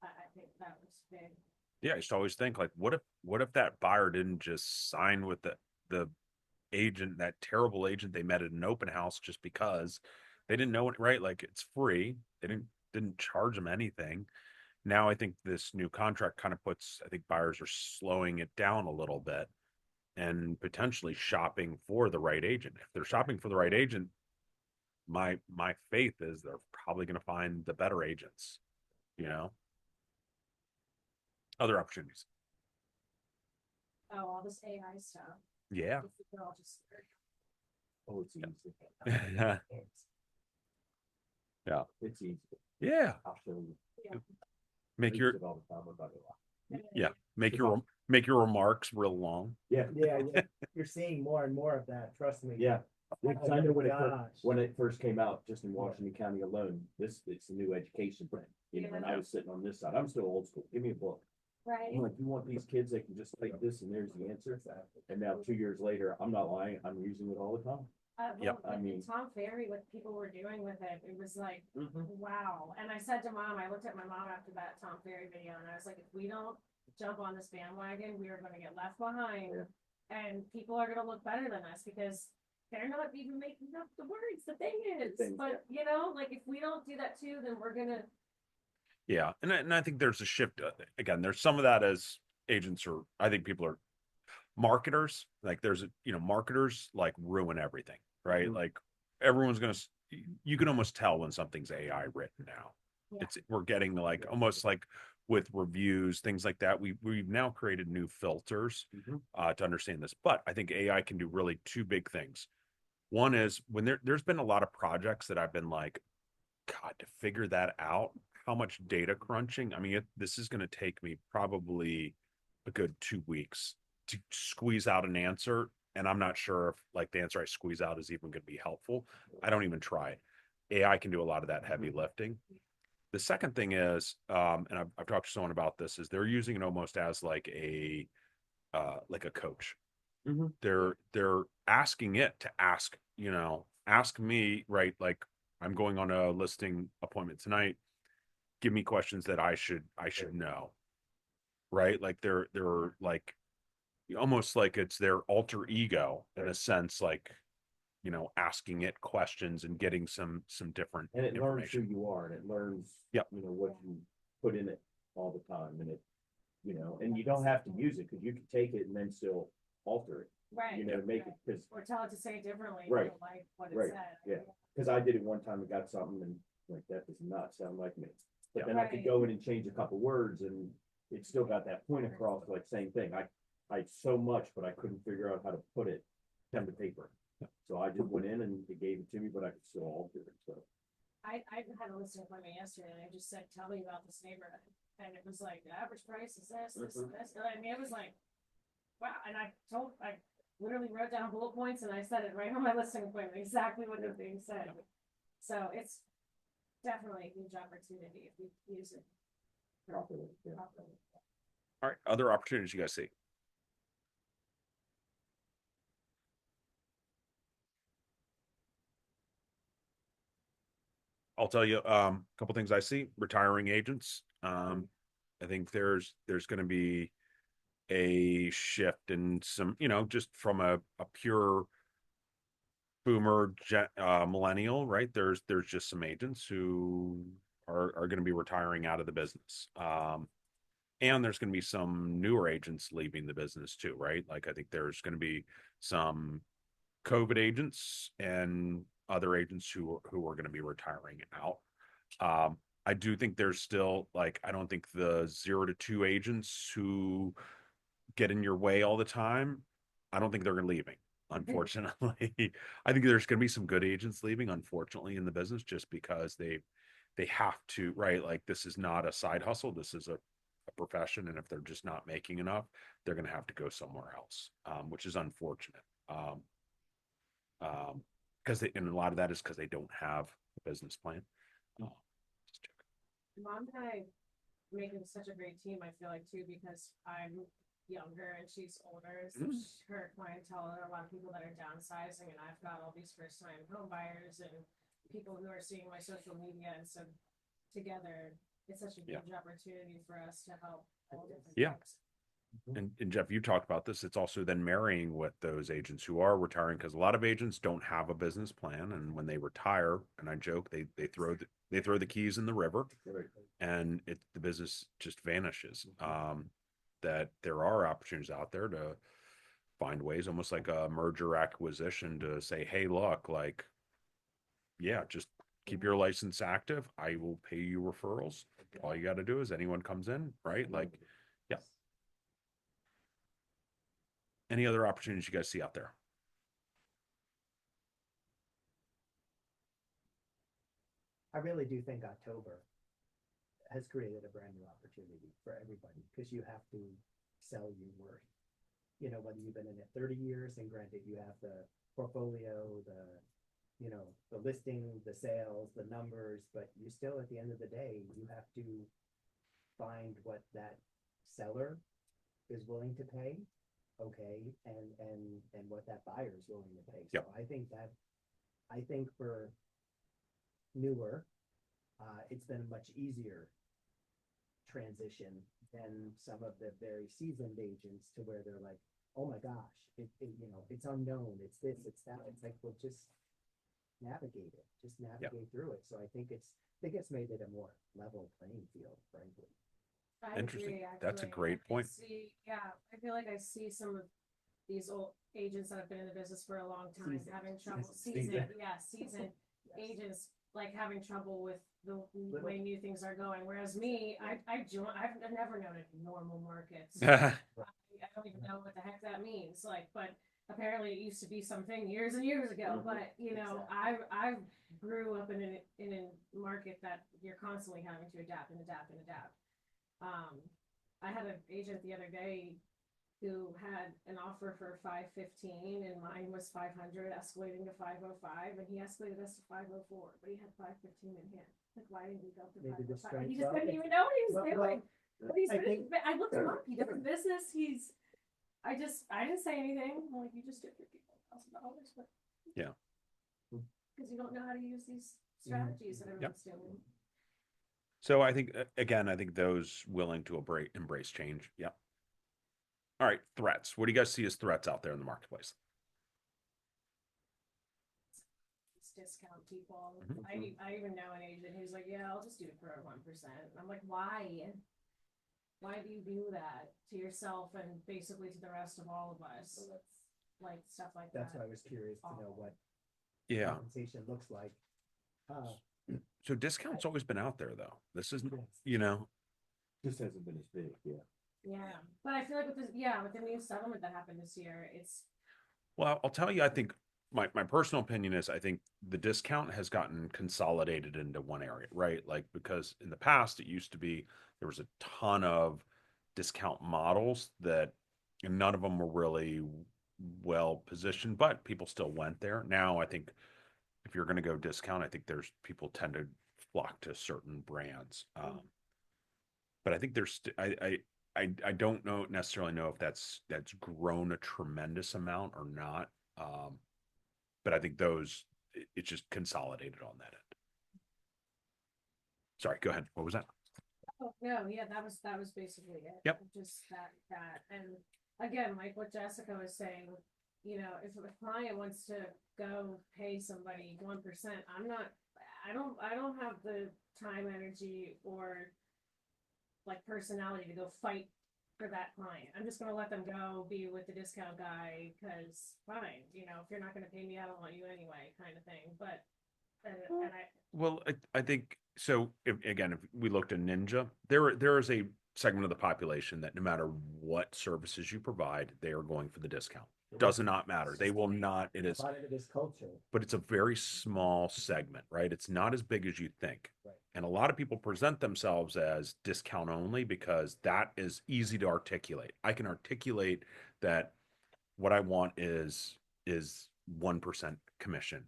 I think that was big. Yeah, I used to always think like, what if that buyer didn't just sign with the agent, that terrible agent they met at an open house just because they didn't know it, right? Like it's free. They didn't charge them anything. Now I think this new contract kind of I think buyers are slowing it down a little bit and potentially shopping for the right agent. If they're shopping for the right agent, my faith is they're probably going to find the better agents, you know. Other opportunities. Oh, all this AI stuff. Yeah. If we could all just Oh, it's easy. Yeah. Yeah. It's easy. Yeah. I'll show you. Make I your use it all the time about it. yeah. Make your remarks real long. Yeah. Yeah, you're seeing more and more of that, trust me. Yeah. Yeah, 'cause I know Gosh. when it first came out, just in Washington County alone, it's a new education thing. And I was sitting on this side, I'm still old school, give me a book. right. I'm like, you want these kids, they can just take this and there's the answer. And now 2 years later, I'm not lying, I'm using it all the time. Yep. I mean- Tom Ferry, what people were doing with it, it was like, Mm-hmm. wow. And I said to mom, I looked at my mom after that Tom Ferry video and I was like, if we don't jump on this bandwagon, we are gonna get left behind. Yeah. And people are gonna look better than us because they're not even making up the words. The thing is, thing, but like if we don't do that too, then we're gonna, Yeah, and I think there's a shift. Again, there's some of that as agents are. I think people are marketers. Like marketers like ruin everything, right? Mhm. Like everyone's gonna. You can almost tell when something's AI written now. Yeah. We're getting like almost like with reviews, things like that. We've now created new filters to understand this. But I think AI can do really two big things. One is when there's been a lot of projects that I've been like, God, to figure that out, how much data crunching. I mean, this is going to take me probably a good 2 weeks to squeeze out an answer. And I'm not sure if like the answer I squeeze out is even going to be helpful. I don't even try it. AI can do a lot of that heavy lifting. The second thing is, and I've talked to someone about this, is they're using it almost as like a coach. Mhm. They're asking it to ask me, right? Like I'm going on a listing appointment tonight. Give me questions that I should know, right? Like they're like almost like it's their alter ego in a sense, like asking it questions and getting some different And it learns who information. you are and it learns, Yep. What you put in it all the time and and you don't have to use it because you can take it and then still alter it, right. make it, because Or tell it to say it differently. Right. Like what it Right, said. yeah. Because I did it one time and got something and like, that does not sound like me. But then I could Right. go in and change a couple words and it still got that point across, like same thing. I so much, but I couldn't figure out how to put it pen to paper. So I just went in and it gave it to me, but I could still alter it, so. I had a listing appointment yesterday and I just said, tell me about this neighborhood. And it was like, the average price is this, this, and this. And I mean, it was like, wow. And I literally wrote down bullet points and I said it right on my listing appointment, exactly what was being said. So it's definitely a huge opportunity if we use it properly. All right, other opportunities you guys see? I'll tell you, a couple things I see, retiring agents. I think there's gonna be a shift in some, just from a pure millennial, right? There's just some agents who are gonna be retiring out of the business. And there's gonna be some newer agents leaving the business too, right? Like, I think there's gonna be some COVID agents and other agents who are going to be retiring out. I do think there's still, like, I don't think the 0 to 2 agents who get in your way all the time, I don't think they're leaving, unfortunately. I think there's going to be some good agents leaving, unfortunately, in the business just because they have to, right? Like, this is not a side hustle. This is a profession. And if they're just not making enough, they're going to have to go somewhere else, which is unfortunate. Because and a lot of that is because they don't have a business plan. Just joking. Mom and I making such a great team, I feel like too, because I'm younger and she's older. So her clientele are a lot of people that are downsizing, and I've got all these first time home buyers and people who are seeing my social media. And so together, it's such a huge opportunity for us to help all different types. And Jeff, you talked about this. It's also then marrying with those agents who are retiring, because a lot of agents don't have a business plan, and when they retire, and I joke, they throw the keys in the river, and the business just vanishes. That there are opportunities out there to find ways, almost like a merger acquisition, to say, hey, look, like, yeah, just keep your license active. I will pay you referrals. All you got to do is anyone comes in, right? Like, yeah. Any other opportunities you guys see out there? I really do think October has created a brand new opportunity for everybody, because you have to sell your worth. Whether you've been in it 30 years, and granted you have the portfolio, the listing, the sales, the numbers, but you still, at the end of the day, you have to find what that seller is willing to pay, okay, and what that buyer is willing to pay. So I think for newer, it's been a much easier transition than some of the very seasoned agents, to where they're like, oh my gosh, it's unknown, it's this, it's that. It's like, well, just navigate through it. So I think it's made it a more level playing field, frankly. I Interesting. agree, That's a actually. great point. I feel like I see some of these old agents that have been in the business for a long time having trouble. Seasoned agents like having trouble with the way new things are going. Whereas me, I've never known a normal markets. I don't even know what the heck that means. Like, but apparently it used to be something years and years ago. But I grew up in a market that you're constantly having to adapt. I had an agent the other day who had an offer for $515 and mine was $500, escalating to $505, and he escalated us to $504, but he had $515 in hand. Like, why didn't we go to $505? He just didn't even know what he was doing. But I looked him up. He does business. I didn't say anything. I'm like, you just did $50,000, but because you don't know how to use these strategies that everyone's doing. So I think, again, those willing to embrace change. Yeah. All right, threats. What do you guys see as threats out there in the marketplace? Discount people. I even know an agent who's like, yeah, I'll just do it for 1%. I'm like, why? Why do you do that to yourself and basically to the rest of all of us? Like stuff like That's that. why I was curious to know what Yeah. compensation looks like. So discounts always been out there, though. This isn't, Just hasn't been as big, Yeah, but I feel like with the new settlement that happened this year, it's well, I'll tell you, I think my personal opinion is I think the discount has gotten consolidated into one area, right? Like, because in the past it used to be there was a ton of discount models that and none of them were really well positioned, but people still went there. Now I think if you're going to go discount, I think there's people tend to flock to certain brands. But I think I don't necessarily know if that's grown a tremendous amount or not. But I think it's just consolidated on that end. Sorry, go ahead. What was that? Oh, no, yeah, that was basically it. Yep. Just that, and again, like what Jessica was saying, you know, if a client wants to go pay somebody 1%, I don't have the time, energy, or like personality to go fight for that client. I'm just gonna let them go be with the discount guy, cause fine, you know, if you're not gonna pay me, I don't want you anyway, kind of thing, but, and I, Well, I think so. If we looked at Ninja, there is a segment of the population that no matter what services you provide, they are going for the discount. Does not matter. They will not. It is, Part of this culture. but it's a very small segment, right? It's not as big as you think. Right. And a lot of people present themselves as discount only because that is easy to articulate. I can articulate that what I want is 1% commission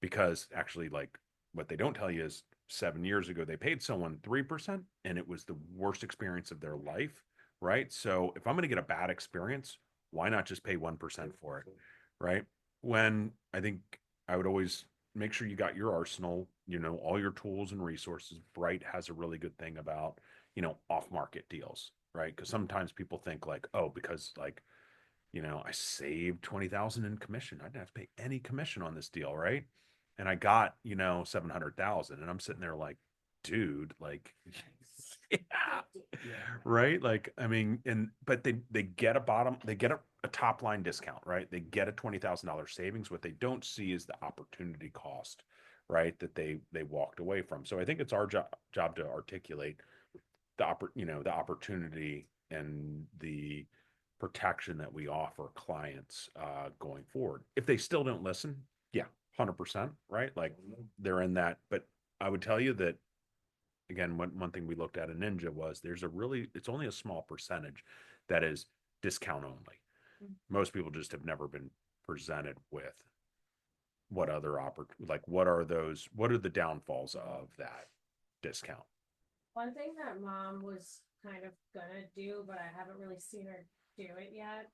because actually like what they don't tell you is 7 years ago they paid someone 3% and it was the worst experience of their life, right? So if I'm going to get a bad experience, why not just pay 1% for it, right? When I think I would always make sure you got your arsenal, all your tools and resources. Bright has a really good thing about, off market deals, right? Because sometimes people think like, oh, because like, I saved 20,000 in commission. I didn't have to pay any commission on this deal, right? And I got, 700,000 and I'm sitting there like, dude, like, yeah, right? Like, I mean, but they get a top line discount, right? They get a $20,000 savings. What they don't see is the opportunity cost, right? That they walked away from. So I think it's our job to articulate the opportunity and the protection that we offer clients going forward. If they still don't listen, yeah, 100%, right? Like they're in that. But I would tell you that again, one thing we looked at in Ninja was it's only a small percentage that is discount only. Most people just have never been presented with what are the downfalls of that discount. one thing that mom was kind of gonna do, but I haven't really seen her do it yet.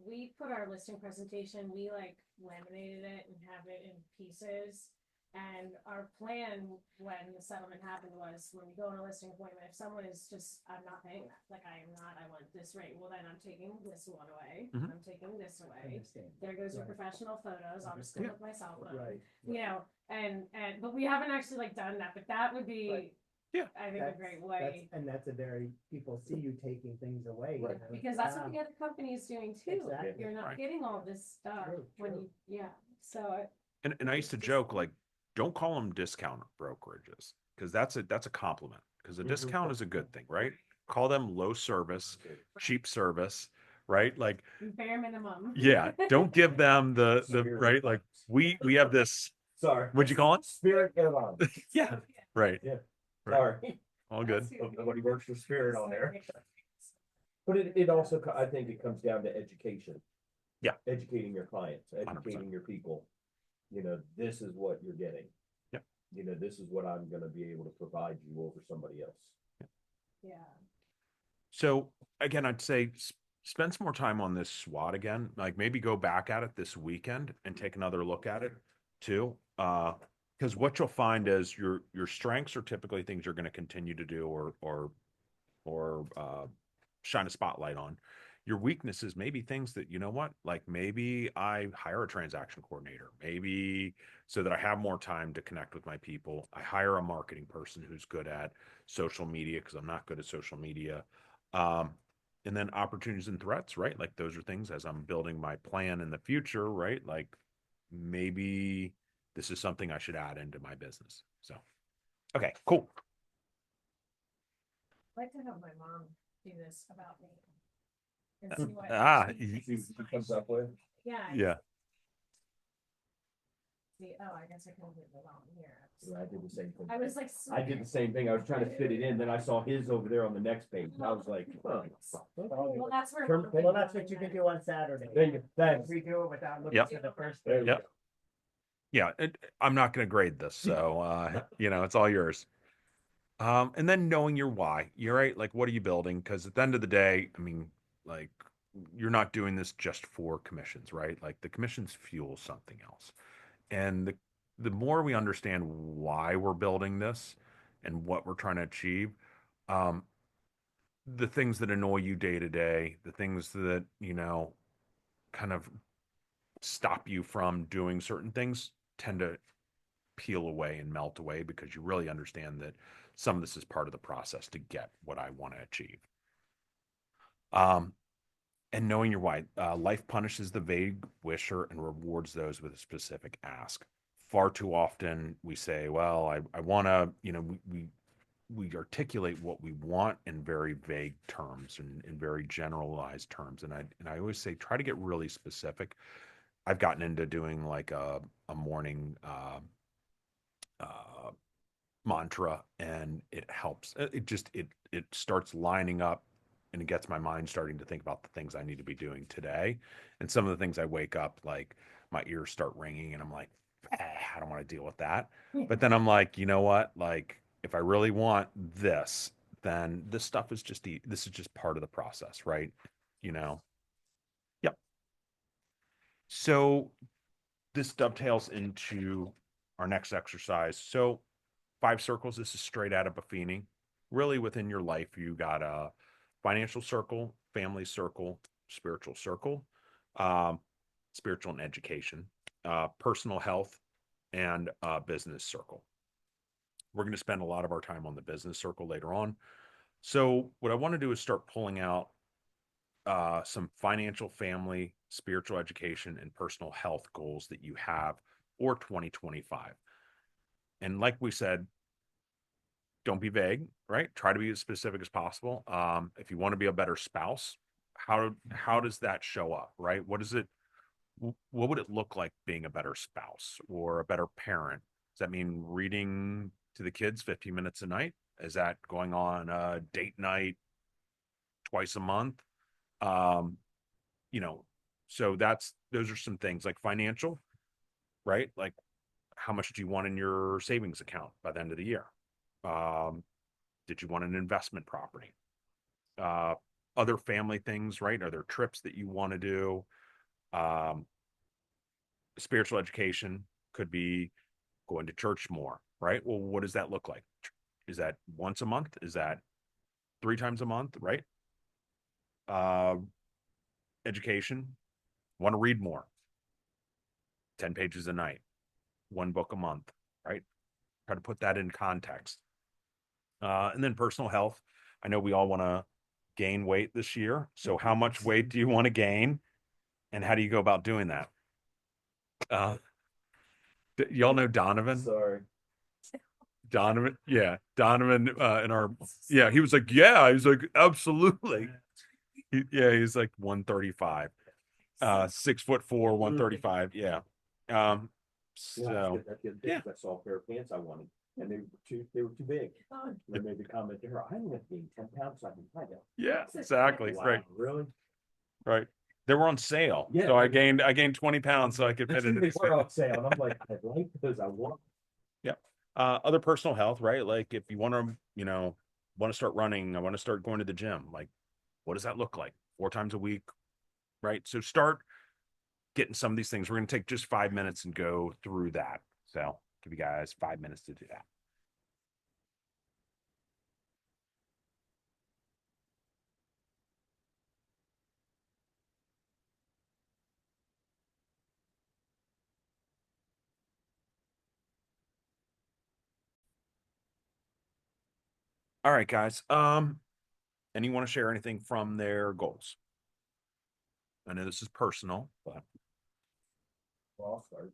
We put our listing presentation, we like laminated it and have it in pieces. And our plan when the settlement happened was when you go on a listing appointment, if someone is just, I'm not paying that, like I want this rate, well then I'm taking this one away, Mhm. I'm taking this I away. understand. There goes your Right. professional photos, I'll just go Yeah. with my cell phone. Right. You know, and but we haven't actually like done that, but that would be, Right. Yeah. I think a great way. That's a very, people see you taking things away. Right. Because that's what the other company is doing too. Exactly. You're not Right. getting all this stuff True, when true. so And I used to joke like, don't call them discount brokerages because that's a compliment because a discount is a good thing, right? Call them low service, cheap service, right? Like, bare minimum. yeah, don't give them the right. Like we have this. Sorry. What'd you call it? Spirit Airlines. Yeah, right. Yeah. Right. Sorry. All good. Nobody works for Spirit on there. But it also, I think it comes down to education. Yeah. Educating your clients, 100%. educating your people. This is what you're getting. Yep. This is what I'm gonna be able to provide you over somebody else. Yeah. So again, I'd say spend some more time on this SWOT again. Like maybe go back at it this weekend and take another look at it too. Because what you'll find is your strengths are typically things you're going to continue to do or shine a spotlight on. Your weaknesses may be things that, like maybe I hire a transaction coordinator, maybe so that I have more time to connect with my people. I hire a marketing person who's good at social media because I'm not good at social media. And then opportunities and threats, right? Like those are things as I'm building my plan in the future, right? Like maybe this is something I should add into my business. So, okay, cool. I'd like to have my mom do this about me. And see what Ah, she See thinks. what she comes up with. Yeah. Yeah. See, oh, I guess I couldn't get the wrong here. Yeah, I did the same thing. I was like. I did the same thing. I was trying to fit it in, then I saw his over there on the next page, and I was like, huh. Well, that's where. Turn- Well, that's what you can do on Saturday. There you go. Thanks. Redo it without looking Yep. to the first. There you Yep. go. Yeah, I'm not going to grade this, so it's all yours. And then knowing your why. You're right. Like, what are you building? Because at the end of the day, I mean, like, you're not doing this just for commissions, right? Like, the commissions fuel something else. And the more we understand why we're building this and what we're trying to achieve, the things that annoy you day to day, the things that, kind of stop you from doing certain things tend to peel away and melt away because you really understand that some of this is part of the process to get what I want to achieve. And knowing your why, life punishes the vague wisher and rewards those with a specific ask. Far too often we say, well, I want to, we articulate what we want in very vague terms and in very generalized terms. And I always say, try to get really specific. I've gotten into doing like a morning, mantra, and it helps. It starts lining up, and it gets my mind starting to think about the things I need to be doing today. And some of the things I wake up, like my ears start ringing and I'm like, I don't want to deal with that. But then I'm like, you know what? Like, if I really want this, then this stuff is this is just part of the process, right? Yep. So this dovetails into our next exercise. So 5 circles, this is straight out of Buffini. Really, within your life, you got a financial circle, family circle, spiritual circle, um, spiritual and education, personal health, and business circle. We're going to spend a lot of our time on the business circle later on. So what I want to do is start pulling out some financial, family, spiritual education, and personal health goals that you have for 2025. And like we said, don't be vague, right? Try to be as specific as possible. If you want to be a better spouse, how does that show up, right? What would it look like being a better spouse or a better parent? Does that mean reading to the kids 15 minutes a night? Is that going on a date night twice a month? So those are some things like financial, right? Like, how much do you want in your savings account by the end of the year? Did you want an investment property? Other family things, right? Are there trips that you want to do? Spiritual education could be going to church more, right? Well, what does that look like? Is that once a month? Is that 3 times a month, right? Education, want to read more, 10 pages a night, 1 book a month, right? Try to put that in context. And then personal health. I know we all want to gain weight this year. So how much weight do you want to gain? And how do you go about doing that? Y'all know Donovan? Sorry. Donovan, yeah, Donovan, he was like, yeah, he's like, absolutely. He's like 135, 6'4", 135. Yeah. So yeah. I saw a pair of pants I wanted, and they were too big. I made the comment to her, I only have to gain 10 pounds so I can buy them. Yeah, exactly. Wow, Right. really? Right. They were on sale. Yeah. So I gained 20 pounds so I could fit They into were on sale, and I'm like, I like those, I want. other personal health, right? Like if you want to start running, I want to start going to the gym. Like, what does that look like? 4 times a week, right? So start getting some of these things. We're going to take just 5 minutes and go through that. So give you guys 5 minutes to do that. All right, guys. Anyone want to share anything from their goals? I know this is personal, but Well, I'll start.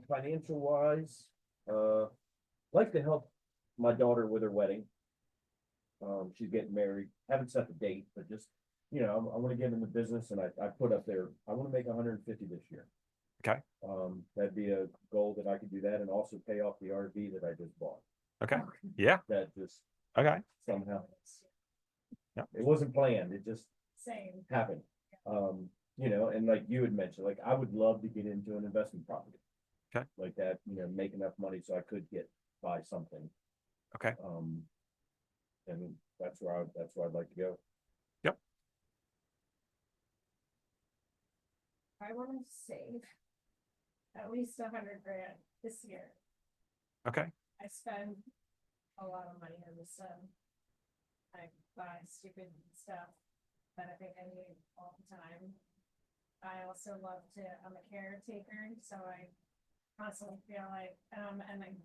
Financial wise, like to help my daughter with her wedding. She's getting married. Haven't set the date, but just, I want to get in the business, and I put up there, I want to make 150 this year. Okay. That'd be a goal that I could do that and also pay off the RV that I just bought. Okay. Yeah. That just Okay. somehow, Yeah. it wasn't planned, it just Same. happened. You know, and like you had mentioned, like I would love to get into an investment property. Okay. Like that, you know, make enough money so I could buy something. Okay. And that's where I'd like to go. I wanna save at least 100 grand this year. Okay. I spend a lot of money on this, I buy stupid stuff that I think I need all the time. I also love to, I'm a caretaker, so I constantly feel like, and then,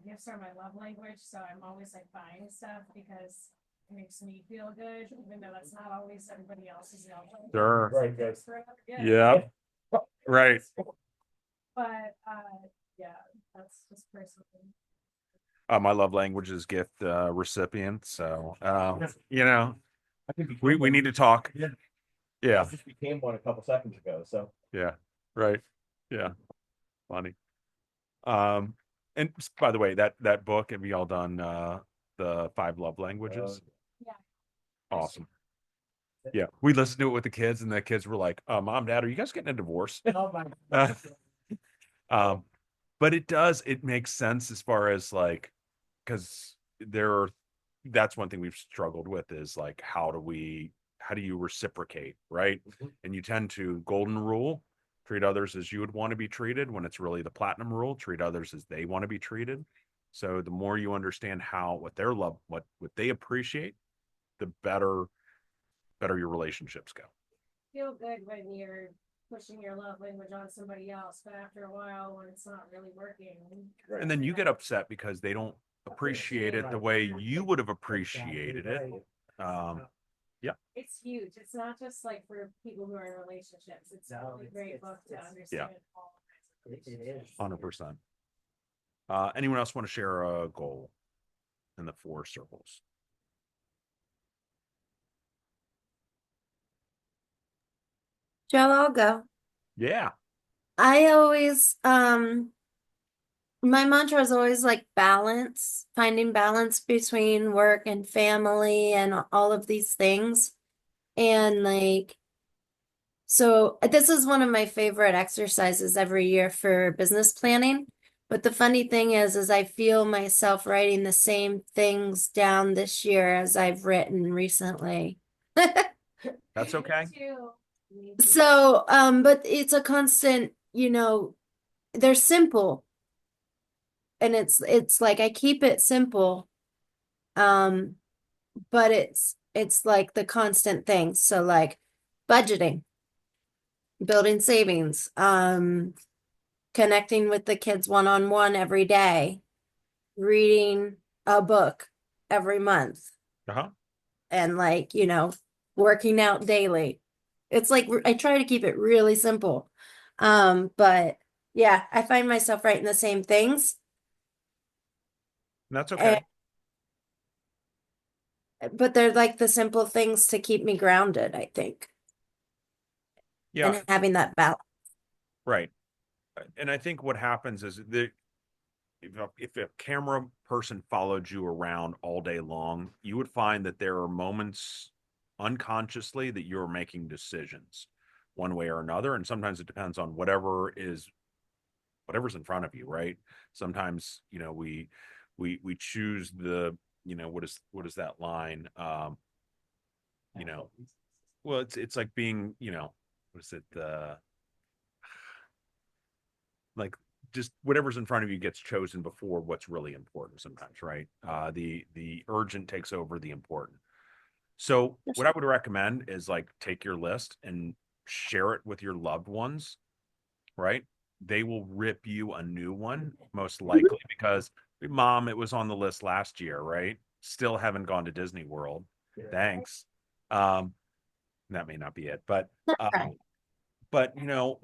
gifts are my love language, so I'm always like buying stuff because it makes me feel good, even though that's not always everybody else's love language. Sure. Right, Gifts for other gifts. Yeah. Right. But, yeah, that's just personally. My love language is gift recipient. So, you know, I think we need to talk. Yeah. Yeah. I just became one a couple seconds ago, so. Yeah. Right. Yeah. Funny. And by the way, that book, have you all done the 5 love languages? Yeah. Awesome. Yeah. We listened to it with the kids, and the kids were like, Mom, Dad, are you guys getting a divorce? Oh my. But it makes sense as far as like, because that's one thing we've struggled with is like, how do you reciprocate, right? Mhm. And you tend to golden rule, treat others as you would want to be treated, when it's really the platinum rule, treat others as they want to be treated. So the more you understand what they appreciate, the better your relationships go. Feel good when you're pushing your love language on somebody else, but after a while, when it's not really working. Right. And then you get upset because they don't appreciate it the way you would have appreciated it. It's huge. It's not just like for people who are in relationships. It's a No, really it's- great it's- book to it's- understand all kinds of It relationships. is. 100%. Anyone else want to share a goal in the 4 circles? Joe, I'll go. Yeah. I always, my mantra is always like balance, finding balance between work and family and all of these things. And like, so this is one of my favorite exercises every year for business planning. But the funny thing is I feel myself writing the same things down this year as I've written recently. That's okay. Me too. Me too. So, but it's a constant, they're simple. And it's like I keep it simple. But it's like the constant things. So like budgeting, building savings, connecting with the kids one-on-one every day, reading a book every month, Uh-huh. and like, working out daily. It's like I try to keep it really simple. But yeah, I find myself writing the same things. That's okay. But they're like the simple things to keep me grounded, I think, Yeah, and having that balance. right. And I think what happens is that if a camera person followed you around all day long, you would find that there are moments unconsciously that you're making decisions one way or another. And sometimes it depends on whatever's in front of you, right? Sometimes, we choose what is that line? Well, it's like being, what is it? Like just whatever's in front of you gets chosen before what's really important sometimes, right? The urgent takes over the important. So what I would recommend is like take your list and share it with your loved ones, right? They will rip you a new one, most likely, because Mom, it was on the list last year, right? Still haven't gone to Disney World. Thanks. That may not be it, but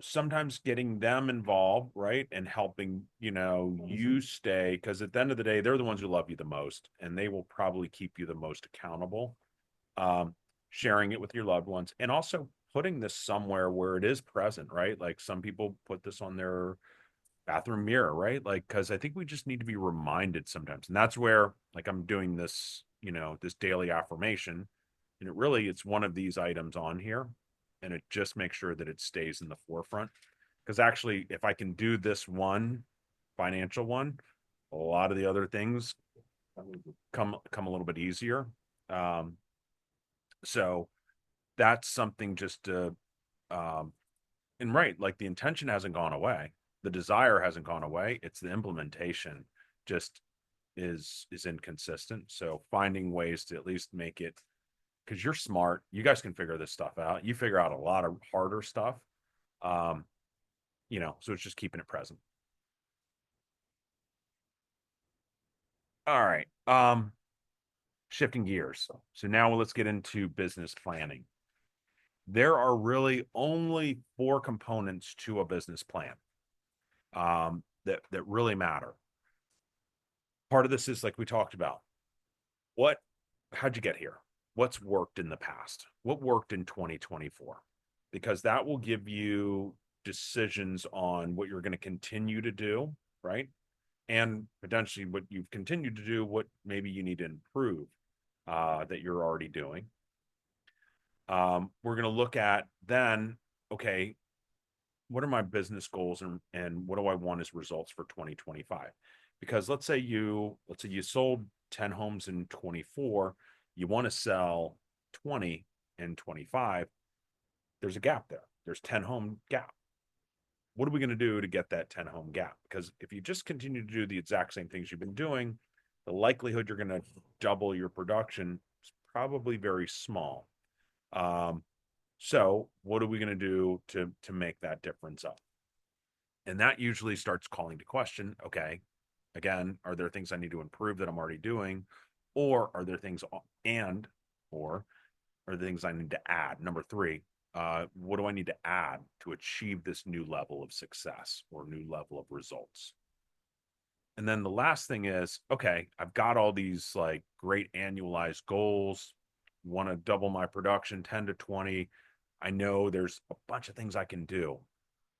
sometimes getting them involved, right, and helping you stay, because at the end of the day they're the ones who love you the most and they will probably keep you the most accountable. Sharing it with your loved ones and also putting this somewhere where it is present, right? Like some people put this on their bathroom mirror, right? Like, because I think we just need to be reminded sometimes. And that's where, like, I'm doing this, this daily affirmation. And it's one of these items on here. And it just makes sure that it stays in the forefront. Because actually, if I can do this one financial one, a lot of the other things come a little bit easier. Um, so that's something just to and right, like the intention hasn't gone away, the desire hasn't gone away, it's the implementation just is inconsistent. So finding ways to at least make it, because you're smart, you guys can figure this stuff out, you figure out a lot of harder stuff. um so it's just keeping it present. All right. Shifting gears, so now let's get into business planning. There are really only four components to a business plan that really matter. Part of this is like we talked about. What, how'd you get here? What's worked in the past? What worked in 2024? Because that will give you decisions on what you're going to continue to do, right? And potentially what you've continued to do, what maybe you need to improve that you're already doing. We're going to look at then, okay, what are my business goals and what do I want as results for 2025? Because let's say you sold 10 homes in 24, you want to sell 20 in 25. There's a gap there. There's 10 home gap. What are we going to do to get that 10 home gap? Because if you just continue to do the exact same things you've been doing, the likelihood you're going to double your production is probably very small. So what are we going to do to make that difference up? And that usually starts calling to question, okay, again, are there things I need to improve that I'm already doing? Or are there things or are there things I need to add? Number three, what do I need to add to achieve this new level of success or new level of results? And then the last thing is, okay, I've got all these like great annualized goals, want to double my production 10 to 20. I know there's a bunch of things I can do,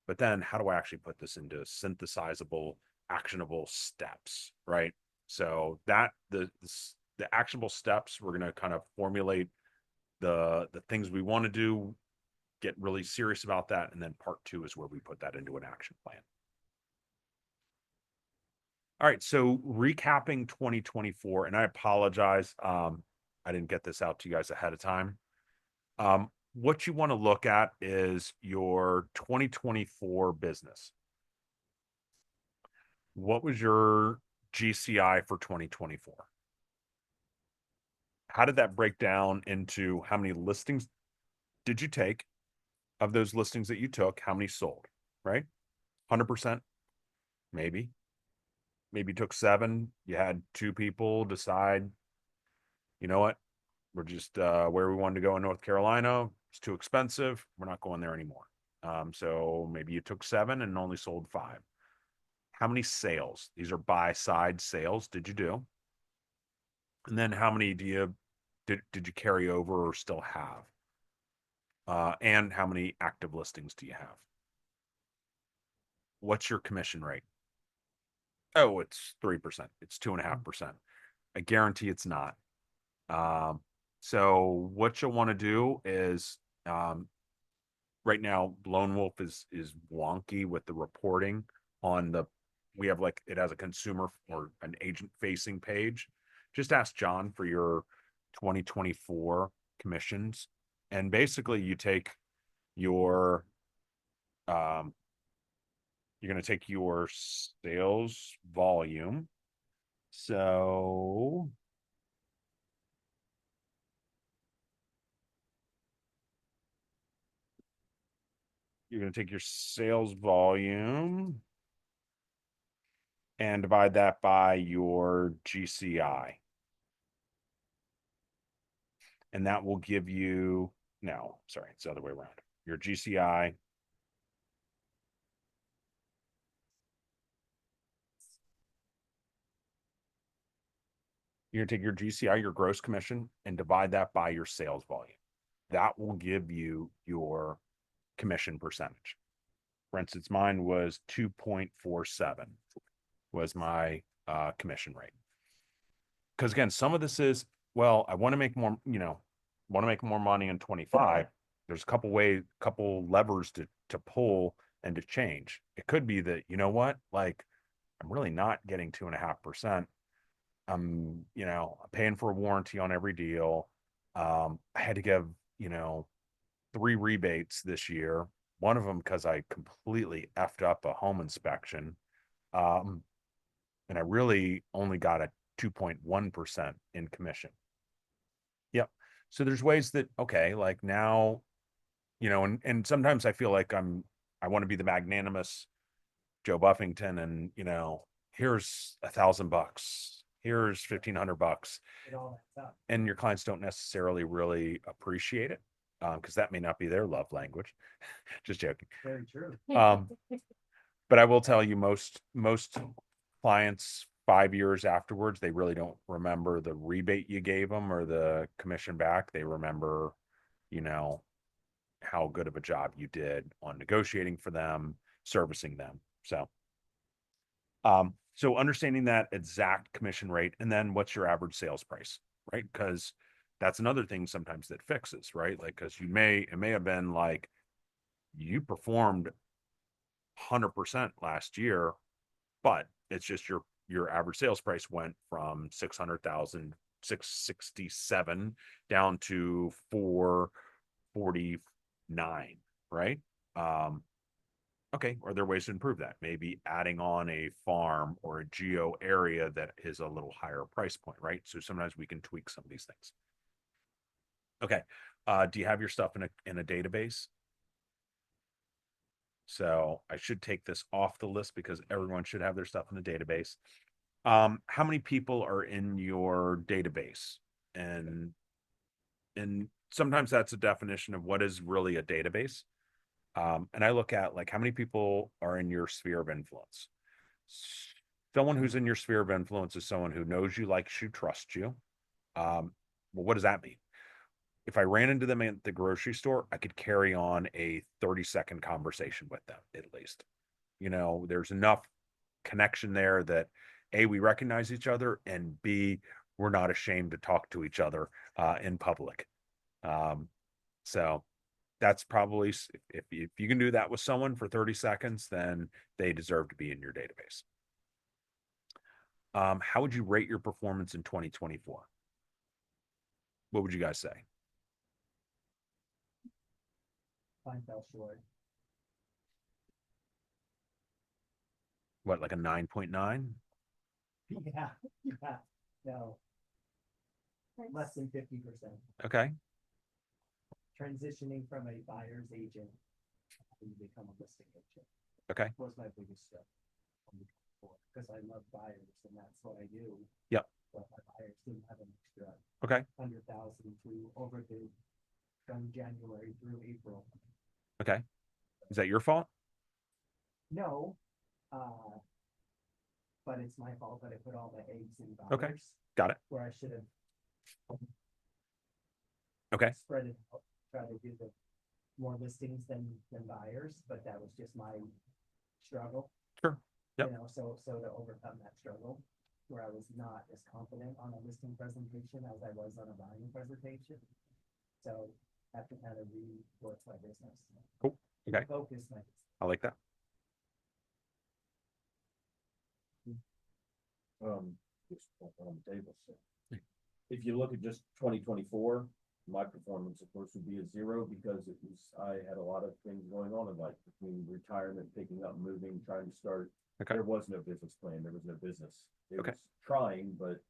but then how do I actually put this into synthesizable, actionable steps, right? So that the actionable steps, we're going to kind of formulate the things we want to do, get really serious about that, and then part two is where we put that into an action plan. All right, so recapping 2024, and I apologize, I didn't get this out to you guys ahead of time. What you want to look at is your 2024 business. What was your GCI for 2024? How did that break down into how many listings did you take? Of those listings that you took, how many sold, right? 100%, maybe. Maybe you took 7. You had 2 people decide, you know what? We're just where we wanted to go in North Carolina. It's too expensive. We're not going there anymore. So maybe you took 7 and only sold 5. How many sales? These are buy side sales did you do? And then how many did you carry over or still have? And how many active listings do you have? What's your commission rate? Oh, it's 3%. It's 2.5%. I guarantee it's not. So what you'll want to do is right now, Lone Wolf is wonky with the reporting on we have like it has a consumer or an agent facing page. Just ask John for your 2024 commissions. And basically you take your you're going to take your sales volume. So you're going to take your sales volume and divide that by your GCI. And that will give you, no, sorry, it's the other way around. Your GCI. You're going to take your GCI, your gross commission, and divide that by your sales volume. that will give you your commission percentage. For instance, mine was 2.47 was my commission rate. Because again, some of this is, well, I want to make more, want to make more money in 25. There's a couple levers to pull and to change. It could be that, you know what, like I'm really not getting 2.5%. I'm paying for a warranty on every deal. I had to give, 3 rebates this year. One of them because I completely effed up a home inspection. And I really only got a 2.1% in commission. Yep. So there's ways that, okay, like now, and sometimes I feel like I want to be the magnanimous Joe Buffington and, here's $1,000, here's $1,500. It all adds up. And your clients don't necessarily really appreciate it because that may not be their love language. Just joking. Very true. But I will tell you, most clients 5 years afterwards, they really don't remember the rebate you gave them or the commission back. They remember, how good of a job you did on negotiating for them, servicing them. So understanding that exact commission rate, and then what's your average sales price, right? Because that's another thing sometimes that fixes, right? Like, because it may have been like you performed 100% last year, but it's just your average sales price went from 600,000, 667 down to 449, right? Okay, are there ways to improve that? Maybe adding on a farm or a geo area that is a little higher price point, right? So sometimes we can tweak some of these things. Okay, do you have your stuff in a database? So I should take this off the list because everyone should have their stuff in the database. How many people are in your database? And sometimes that's a definition of what is really a database. And I look at like how many people are in your sphere of influence. Someone who's in your sphere of influence is someone who knows you, likes you, trusts you. Well, what does that mean? If I ran into them at the grocery store, I could carry on a 30-second conversation with them at least. There's enough connection there that A, we recognize each other, and B, we're not ashamed to talk to each other in public. So that's probably, if you can do that with someone for 30 seconds, then they deserve to be in your database. How would you rate your performance in 2024? What would you guys say? Mine fell short. What, like a 9.9? Yeah, yeah, no, less than 50%. Okay. Transitioning from a buyer's agent to become a listing agent Okay. was my biggest step. Because I love buyers and that's what I do. Yep. But my buyers didn't have an extra Okay. 100,000 to overdo from January through April. Okay. Is that your fault? No, but it's my fault that I put all the eggs in Okay. buyers. Got it. Where I should have Okay. spread it out, try to do the more listings than buyers, but that was just my struggle. Sure. Yep. So to overcome that struggle, where I was not as confident on a listing presentation as I was on a buying presentation. So I have to kind of rework my business. Cool. Okay. Focus my business. I like that. Just on the table, so. If you look at just 2024, my performance, of course, would be a 0 because I had a lot of things going on in life between retirement, picking up, moving, trying to start. Okay. There was no business plan. There was no business. It Okay. was trying, but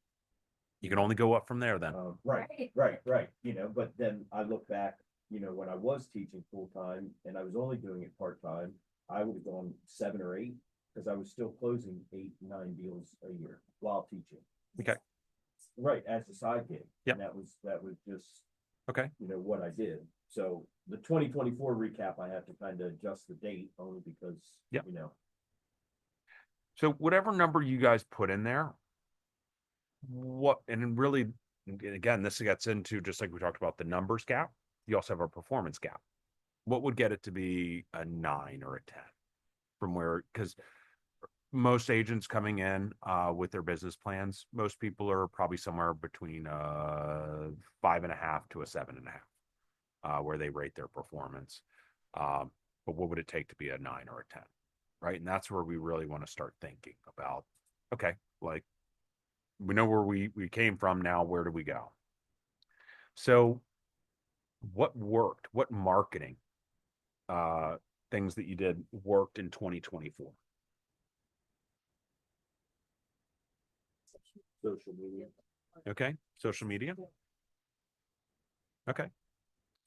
You can only go up from there then. right. But then I look back, when I was teaching full time and I was only doing it part time, I would have gone 7 or 8 because I was still closing 8, 9 deals a year while teaching. Okay. Right, as a side gig. Yep. And that was just, Okay. what I did. So the 2024 recap, I have to kind of adjust the date only because, Yep. So whatever number you guys put in there, and really, again, this gets into just like we talked about the numbers gap. you also have a performance gap. What would get it to be a 9 or a 10 from where, because most agents coming in with their business plans, most people are probably somewhere between 5.5 to a 7.5, where they rate their performance. But what would it take to be a 9 or a 10? Right. And that's where we really want to start thinking about, okay, like we know where we came from. Now, where do we go? So what worked? What marketing things that you did worked in 2024? Social media. Okay. Social media. Okay.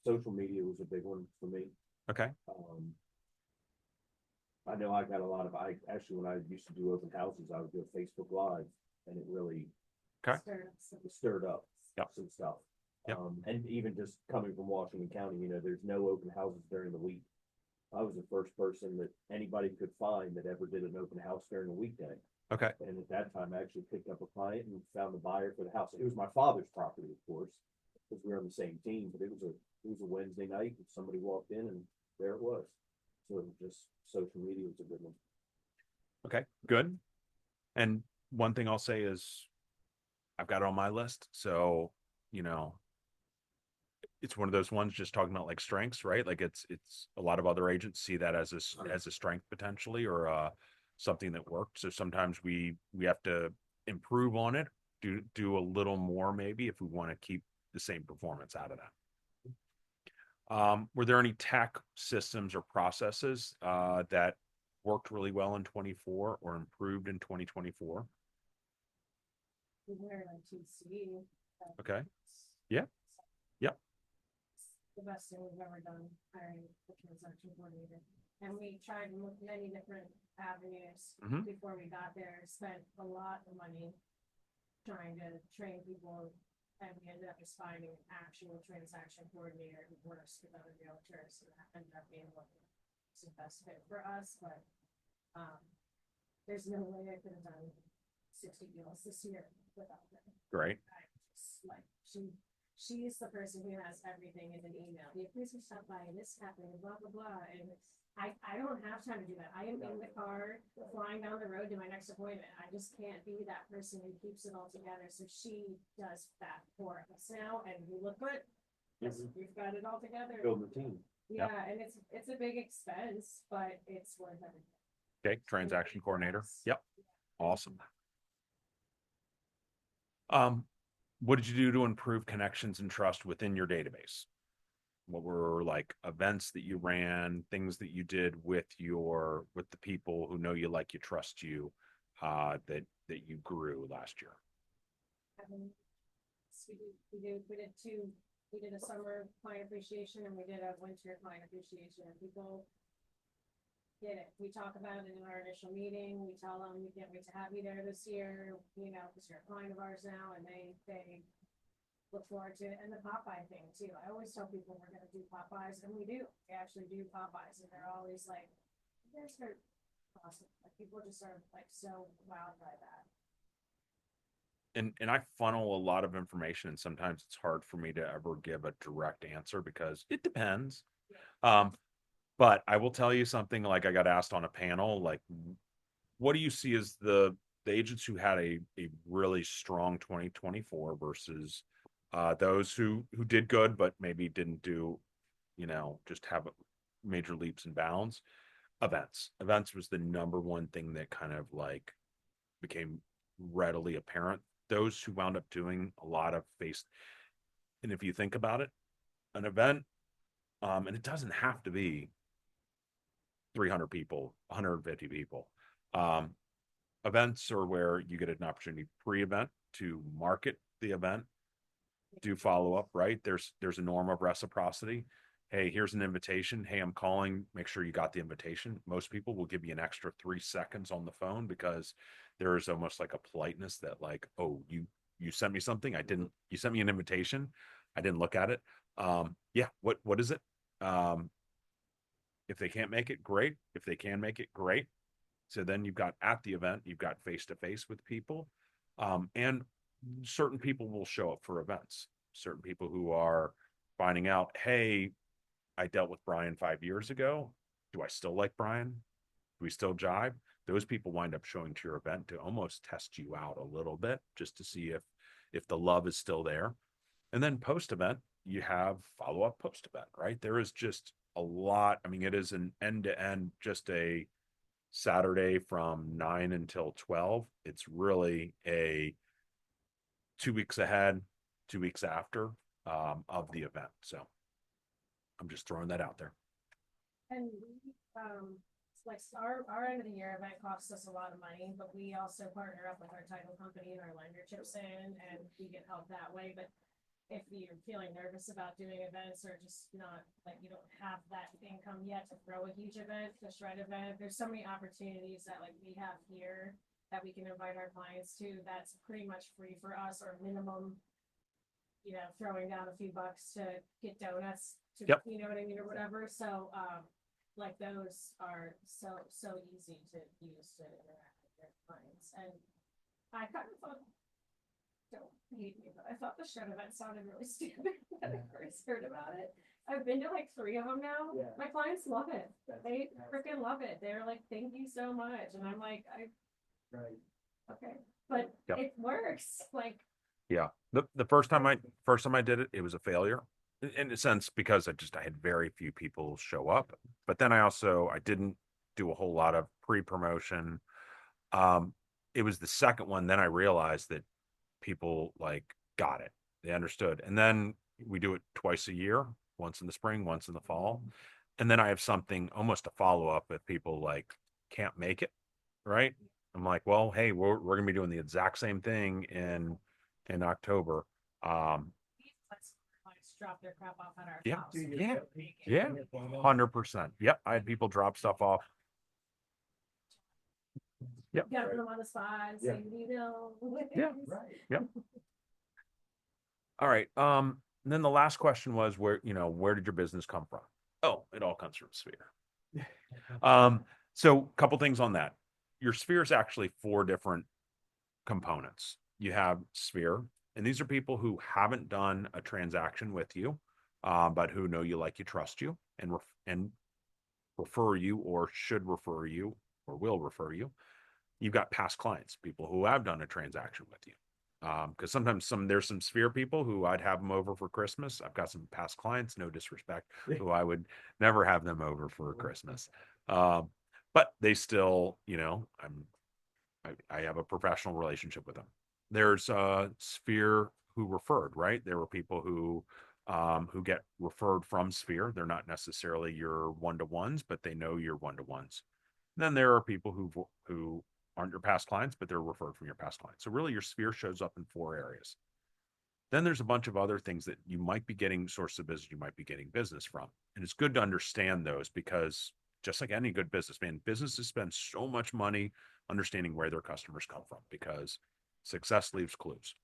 Social media was a big one for me. Okay. I know I got a lot of, actually, when I used to do open houses, I would do a Facebook Live, and it really Okay. stirred up Yep. some stuff. Yep. And even just coming from Washington County, you know, there's no open houses during the week. I was the first person that anybody could find that ever did an open house during the weekday. Okay. And at that time, I actually picked up a client and found a buyer for the house. It was my father's property, of course, because we were on the same team, but it was a Wednesday night and somebody walked in and there it was. So it was just social media was a good one. Okay. Good. And one thing I'll say is I've got it on my list. So, you know, it's one of those ones just talking about like strengths, right? Like it's a lot of other agents see that as a strength potentially, or something that worked. So sometimes we have to improve on it, do a little more maybe if we want to keep the same performance out of that. Were there any tech systems or processes that worked really well in 24 or improved in 2024? We're on TC. Okay. Yeah. Yep. The best thing we've ever done, hiring the transaction coordinator. And we tried many different avenues Mhm. before we got there, spent a lot of money trying to train people. And we ended up just finding an actual transaction coordinator who works with other realtors, and that ended up being what was the best fit for us, but, there's no way I could have done 60 deals this year without them. Great. I just like, she's the person who has everything in an email. The appraiser stopped by and this happened and blah, blah, blah. And I don't have time to do that. I am in the car flying down the road to my next appointment. I just can't be that person who keeps it all together. So she does that for us now, and we look good. We've got it all together. Building the team. Yeah, and it's a big expense, but it's worth everything. Okay. Transaction coordinator. Yep. Awesome. What did you do to improve connections and trust within your database? What were like events that you ran, things that you did with the people who know you, like you, trust you, that you grew last year? We did a summer client appreciation and we did a winter client appreciation, and people get it. We talk about it in our initial meeting. We tell them we can't wait to have you there this year, you know, because you're a client of ours now, and they look forward to it. And the Popeye thing too. I always tell people we're going to do Popeyes, and we do. We actually do Popeyes, and they're always like, "You guys are awesome." Like people just are like so wowed by that. And I funnel a lot of information, and sometimes it's hard for me to ever give a direct answer because it depends. But I will tell you something, like I got asked on a panel, like, what do you see as the agents who had a really strong 2024 versus those who did good, but maybe didn't do, you know, just have major leaps and bounds? Events was the number one thing that kind of like became readily apparent. Those who wound up doing a lot of face, and if you think about it, an event, and it doesn't have to be 300 people, 150 people. Events are where you get an opportunity pre-event to market the event, do follow up, right? There's a norm of reciprocity. Hey, here's an invitation. Hey, I'm calling. Make sure you got the invitation. Most people will give you an extra 3 seconds on the phone because there is almost like a politeness that like, oh, you sent me something. I didn't, you sent me an invitation. I didn't look at it. Yeah. What is it? If they can't make it, great. If they can make it, great. So then you've got at the event, you've got face to face with people. And certain people will show up for events. Certain people who are finding out, hey, I dealt with Brian 5 years ago. Do I still like Brian? Do we still jive? Those people wind up showing to your event to almost test you out a little bit, just to see if the love is still there. And then post event, you have follow up post event, right? There is just a lot. I mean, it is an end to end, just a Saturday from 9 until 12. It's really a 2 weeks ahead, 2 weeks after of the event. So I'm just throwing that out there. And like our end of the year event costs us a lot of money, but we also partner up with our title company and our lender chips in, and we get help that way. But if you're feeling nervous about doing events or just not, like, you don't have that income yet to throw a huge event, a shred event, there's so many opportunities that like we have here that we can invite our clients to. That's pretty much free for us, or minimum, you know, throwing down a few bucks to get donuts to, Yep. you know what I mean, or whatever. So, like those are so easy to use to interact with your clients. And I kind of thought, don't hate me, but I thought the shred event sounded really stupid when I first heard about it. I've been to like 3 of them now. Yeah. My clients love it. That's- They that's- freaking love it. They're like, thank you so much. And I'm like, Right. okay, but Yep. it works. Like, Yeah. The first time I did it, it was a failure in a sense, because I had very few people show up. But then I didn't do a whole lot of pre-promotion. It was the second one. Then I realized that people like got it. They understood. And then we do it twice a year, once in the spring, once in the fall. And then I have something, almost a follow-up, if people like can't make it, right? I'm like, well, hey, we're gonna be doing the exact same thing in October. let's clients drop their crap off at our Yeah. house. Do you Yeah. get people Yeah. in your phone? 100%. Yep. I had people drop stuff off. You gotta put them on the spot and say, Yeah. you know. Yeah. Right. All right. And then the last question was where did your business come from? Oh, it all comes from Sphere. So a couple things on that. Your Sphere is actually 4 different components. You have Sphere, and these are people who haven't done a transaction with you, but who know you, like you, trust you, and refer you, or should refer you, or will refer you. You've got past clients, people who have done a transaction with you. Because sometimes there's some Sphere people who I'd have them over for Christmas. I've got some past clients, no disrespect, who I would never have them over for Christmas. But they still, I have a professional relationship with them. There's Sphere who referred, right? There were people who get referred from Sphere. They're not necessarily your one-to-ones, but they know your one-to-ones. Then there are people who aren't your past clients, but they're referred from your past clients. So really your Sphere shows up in 4 areas. Then there's a bunch of other things that you might be getting source of business, you might be getting business from. And it's good to understand those, because just like any good businessman, businesses spend so much money understanding where their customers come from, because success leaves clues.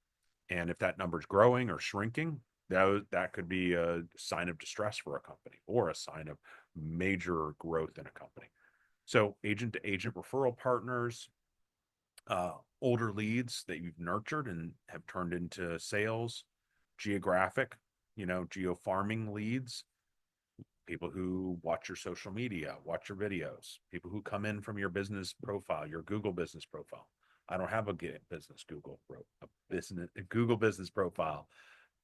And if that number's growing or shrinking, that could be a sign of distress for a company, or a sign of major growth in a company. So agent to agent referral partners, older leads that you've nurtured and have turned into sales, geographic, geo farming leads, people who watch your social media, watch your videos, people who come in from your business profile, your Google business profile. I don't have a business Google business profile.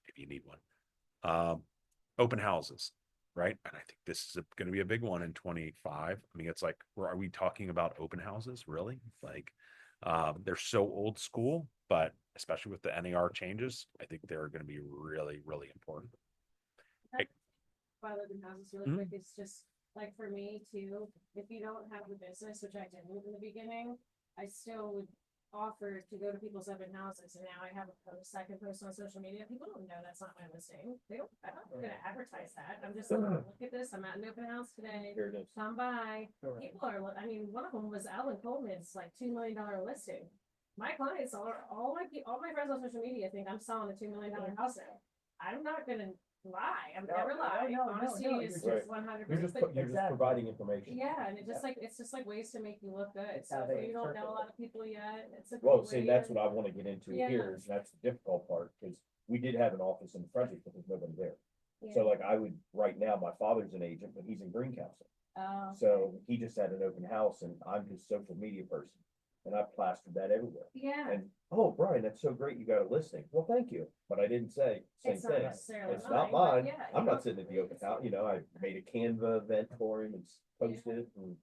If you need one, open houses, right? And I think this is going to be a big one in 25. I mean, it's like, are we talking about open houses? Really? Like, they're so old school, but especially with the NAR changes, I think they're going to be really, really important. By living houses really Mhm. quick, it's just like for me too, if you don't have the business, which I didn't in the beginning, I still would offer to go to people's open houses, and now I have a post I can post on social media. People don't know that's not my listing. I'm not gonna advertise that. I'm just like, oh, look at this, I'm at an open house today, Here it is. come by. Correct. People are, I mean, one of them was Alan Coleman's like $2 million listing. My clients are, all my friends on social media think I'm selling a $2 million house now. I'm not gonna lie, I'm No, never no, lie, no, honesty no, is you're just 100%. You're just Exactly. providing information. Yeah, and it's just like ways to make you look good. It's So how if they you don't know interpret a it. lot of people yet, it's a Well, good see, way that's to- what I want to get into Yeah. here, is that's the difficult part, because we did have an office in Frederick, but there's nobody there. So like I would, right now, my father's an agent, but he's in Greencastle. Oh. So he just had an open house and I'm his social media person. And I plastered that everywhere. Yeah, And, oh, Brian, that's so great. You got a listing. Well, thank you. But I didn't say same it's not thing. necessarily It's not but mine. yeah, I'm you know, not sitting at the open house. You know, I made a Canva event for him and posted it and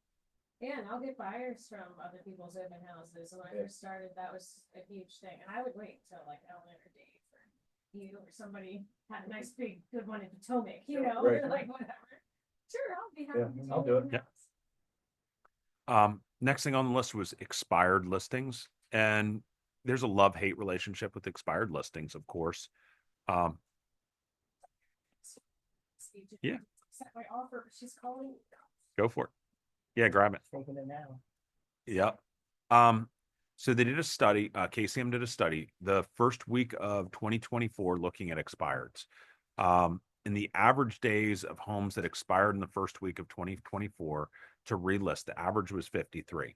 Yeah, and I'll get buyers from other people's open houses. When I Yeah. first started, that was a huge thing. And I would wait till like Ellen or Dave or you or somebody had a nice big good one in Potomac, you know, Right. like whatever. Sure, I'll be happy Yeah, to do I'll an do it. open Yeah. house. Next thing on the list was expired listings, and there's a love-hate relationship with expired listings, of course. Um, Steve just Yeah. accept my offer, but she's calling. go for it. Yeah, grab it. Taking it now. Yep. So they did a study, KCM did a study the first week of 2024 looking at expireds. In the average days of homes that expired in the first week of 2024 to relist, the average was 53.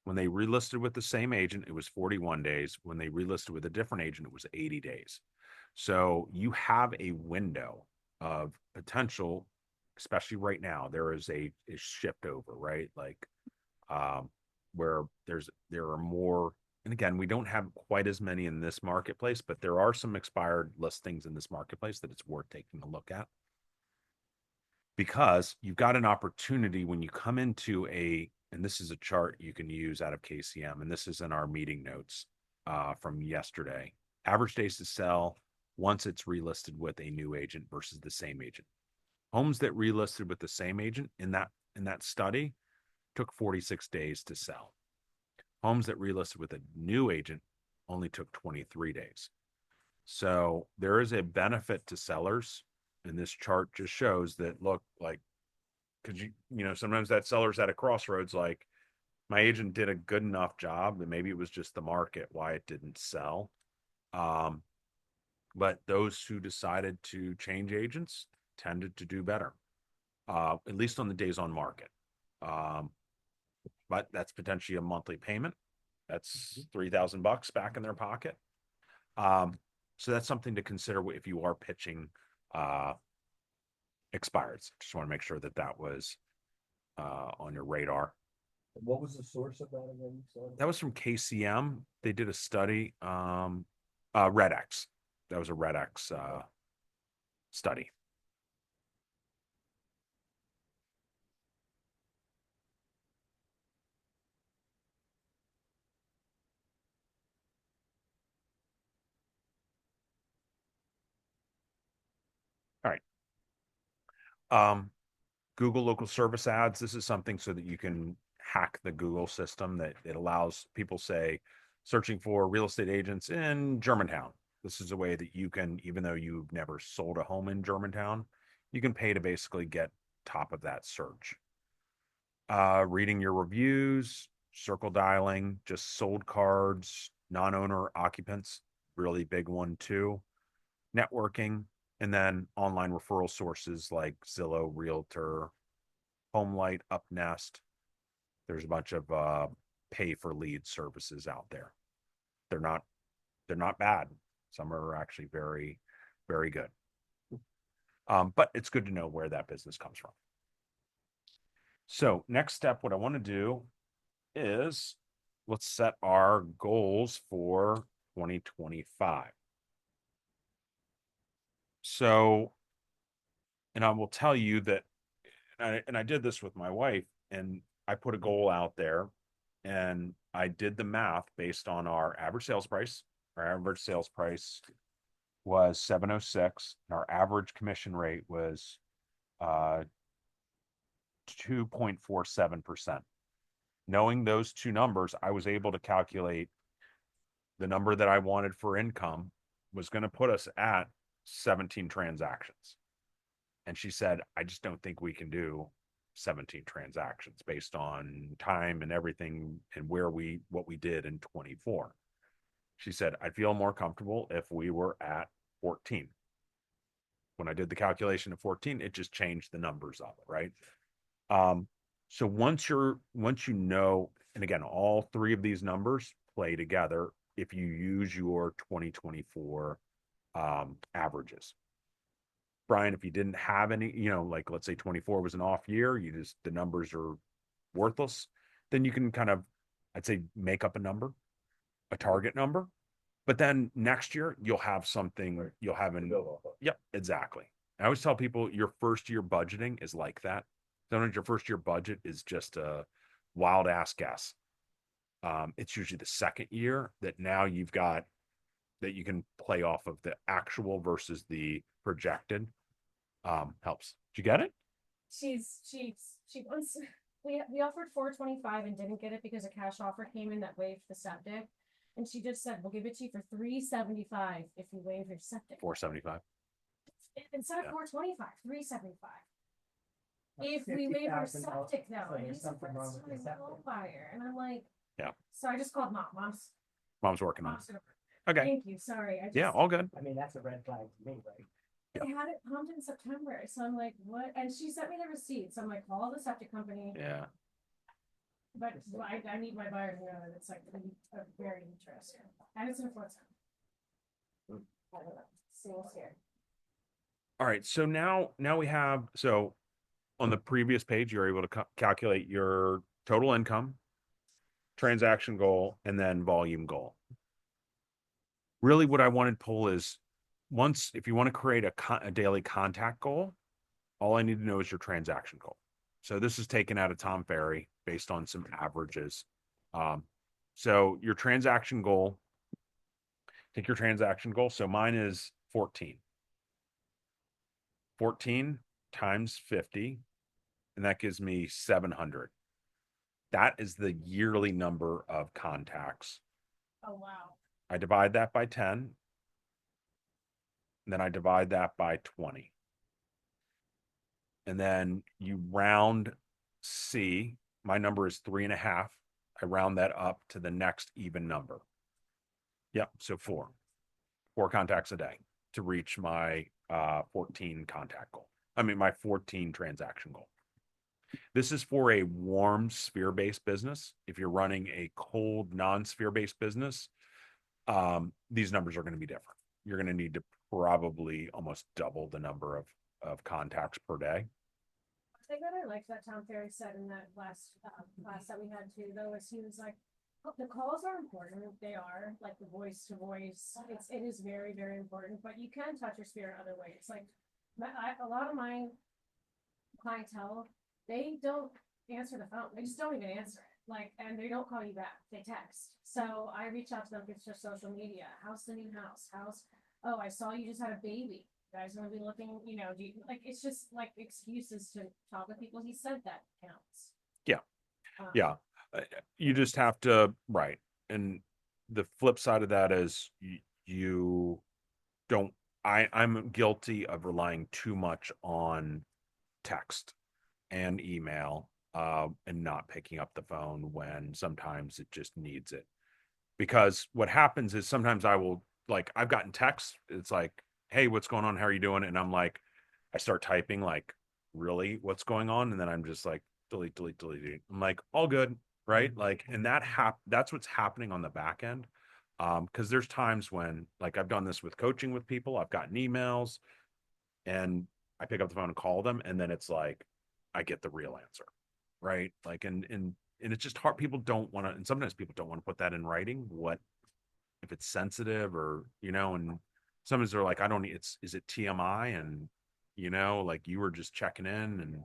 When they relisted with the same agent, it was 41 days. When they relisted with a different agent, it was 80 days. So you have a window of potential, especially right now. There is a shift over, right? Like where there are more, and again, we don't have quite as many in this marketplace, but there are some expired listings in this marketplace that it's worth taking a look at. Because you've got an opportunity when you come into and this is a chart you can use out of KCM, and this is in our meeting notes from yesterday. Average days to sell once it's relisted with a new agent versus the same agent. Homes that relisted with the same agent in that study took 46 days to sell. Homes that relisted with a new agent only took 23 days. So there is a benefit to sellers. And this chart just shows that, look, like, because sometimes that seller's at a crossroads, like my agent did a good enough job, and maybe it was just the market why it didn't sell. But those who decided to change agents tended to do better, at least on the days on market. But that's potentially a monthly payment. That's $3,000 back in their pocket. So that's something to consider if you are pitching expireds. Just want to make sure that was on your radar. what was the source of that again? That was from KCM. They did a study. RedX. That was a RedX study. All right. Google local service ads. This is something so that you can hack the Google system that it allows people, say, searching for real estate agents in Germantown. This is a way that you can, even though you've never sold a home in Germantown, you can pay to basically get top of that search. Reading your reviews, circle dialing, just sold cards, non-owner occupants, really big one too. Networking, and then online referral sources like Zillow, Realtor, HomeLight, UpNest. There's a bunch of pay for lead services out there. They're not bad. Some are actually very, very good. But it's good to know where that business comes from. So next step, what I want to do is let's set our goals for 2025. So, and I will tell you that, and I did this with my wife, and I put a goal out there, and I did the math based on our average sales price. Our average sales price was 706, and our average commission rate was 2.47%. Knowing those two numbers, I was able to calculate the number that I wanted for income was going to put us at 17 transactions. And she said, I just don't think we can do 17 transactions based on time and everything and what we did in 24. She said, I'd feel more comfortable if we were at 14. When I did the calculation of 14, it just changed the numbers of it, right? So once you know, and again, all three of these numbers play together if you use your 2024 averages. Brian, if you didn't have any, like let's say 24 was an off year, the numbers are worthless, then you can kind of, I'd say, make up a number, a target number. But then next year you'll have something, Right. you'll have To an, build off of. yep, exactly. I always tell people your first year budgeting is like that. Sometimes your first year budget is just a wild ass guess. It's usually the second year that now you've got that you can play off of the actual versus the projected. Helps. Did you get it? She wants, we offered 425 and didn't get it because a cash offer came in that waived the septic. And she just said, we'll give it to you for 375 if you waive your septic. 475. Instead of Yeah. 425, 375. That's If we waive our $50,000, septic so though, and there's he's a something wrong first with the time septic. home buyer, and I'm like. Yeah. So I just called mom's. Mom's working on Mom's gonna. it. Okay. Thank you, sorry, I just. Yeah, all good. I mean, that's a red flag to me, right? They had it pumped in September, so I'm like, what? And she sent me the receipts. I'm like, call the septic company. Yeah. But I need my buyer to know that it's like very interesting. And it's in a flood zone. I don't know. Singles here. All right. So now we have, so on the previous page, you're able to calculate your total income, transaction goal, and then volume goal. Really what I wanted to pull is if you want to create a daily contact goal, all I need to know is your transaction goal. So this is taken out of Tom Ferry based on some averages. So your transaction goal, take your transaction goal. So mine is 14. 14 times 50, and that gives me 700. That is the yearly number of contacts. Oh, wow. I divide that by 10, and then I divide that by 20. And then you round C. My number is 3.5. I round that up to the next even number. Yep, so 4 contacts a day to reach my 14 contact goal. I mean, my 14 transaction goal. This is for a warm sphere-based business. If you're running a cold non-sphere-based business, these numbers are going to be different. You're going to need to probably almost double the number of contacts per day. I think that I liked that Tom Ferry said in that last class that we had too, though, is he was like, "Oh, the calls are important. They are like the voice to voice. It is very, very important, but you can touch your spirit other ways. Like a lot of my clientele, they don't answer the phone. They just don't even answer it. Like, and they don't call you back. They text. So I reach out to them through social media. How's the new house? Oh, I saw you just had a baby. You guys gonna be looking, it's just like excuses to talk with people. He said that counts. Yeah. Um, Yeah. You just have to, right. And the flip side of that is you don't, I'm guilty of relying too much on text and email, and not picking up the phone when sometimes it just needs it. Because what happens is sometimes I've gotten texts. It's like, hey, what's going on? How are you doing? And I'm like, I start typing like, really, what's going on? And then I'm just like, delete. I'm like, all good, right? Like, and that's what's happening on the back end. Because there's times when, like, I've done this with coaching with people, I've gotten emails, and I pick up the phone and call them, and then it's like, I get the real answer, right? Like, and it's just hard. People don't want to, and sometimes people don't want to put that in writing. What if it's sensitive, or and sometimes they're like, is it TMI? And like, you were just checking in. And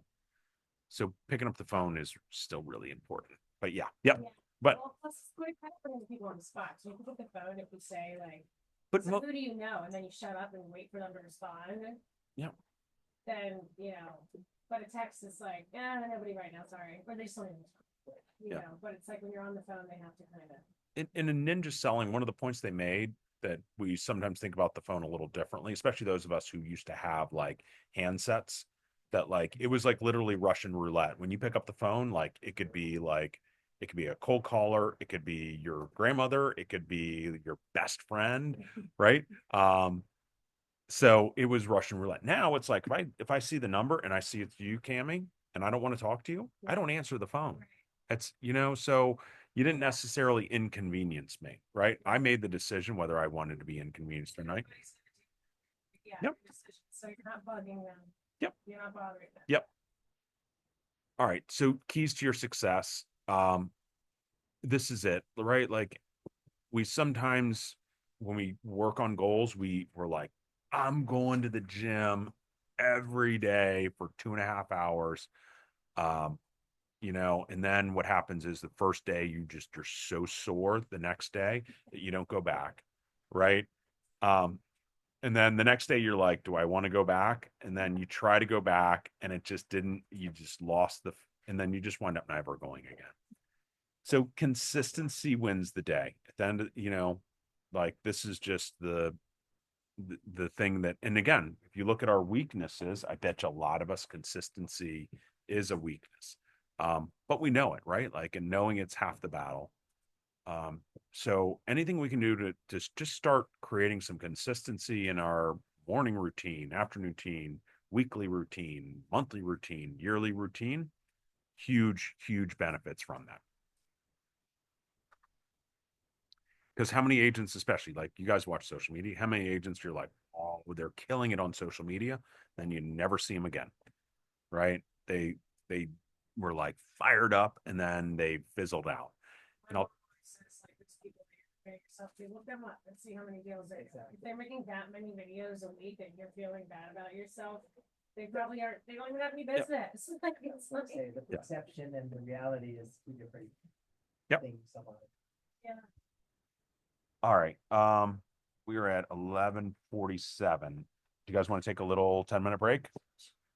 so picking up the phone is still really important. But yeah. But well, plus we're kind of putting people on the spot. So you can pick the phone if we say like, so who do you know? And then you shut up and wait for them to respond. Yeah. Then, but a text is like, nobody right now, sorry. Or they just don't even respond, know, but it's like when you're on the phone, they have to kind of. In a ninja selling, one of the points they made that we sometimes think about the phone a little differently, especially those of us who used to have like handsets, that like it was like literally Russian roulette. When you pick up the phone, like it could be a cold caller, it could be your grandmother, it could be your best friend, right? So it was Russian roulette. Now it's like, if I see the number and I see it's you, Cammie, and I don't want to talk to you, I don't answer the phone. It's, so you didn't necessarily inconvenience me, right? I made the decision whether I wanted to be inconvenienced or not. Yeah. Yep. Decision. So you're not bugging them. Yep. You're not bothering them. Yep. All right. So keys to your success. This is it, right? Like we sometimes when we work on goals, we're like, I'm going to the gym every day for 2.5 hours. Um, and then what happens is the first day you're so sore the next day that you don't go back, right? Um, and then the next day you're like, do I want to go back? And then you try to go back and it just didn't, you just lost and then you just wind up never going again. So consistency wins the day. At the end of, like this is just the thing that, and again, if you look at our weaknesses, I bet you a lot of us consistency is a weakness. But we know it, right? Like, and knowing it's half the battle. So anything we can do to just start creating some consistency in our morning routine, afternoon routine, weekly routine, monthly routine, yearly routine, huge benefits from that. Because how many agents, especially like you guys watch social media, how many agents you're like, oh, they're killing it on social media, then you never see them again, right? They were like fired up and then they fizzled out. And I'll, Like it's people that you're comparing yourself to, look them up and see how many deals they Exactly. If they're making that many videos a week and you're feeling bad about yourself, they probably aren't, they don't even have any business. Like, it's like, Say the Yeah. perception and the reality is two different Yep. things somewhat. yeah. all right. We are at 11:47. Do you guys want to take a little 10-minute break?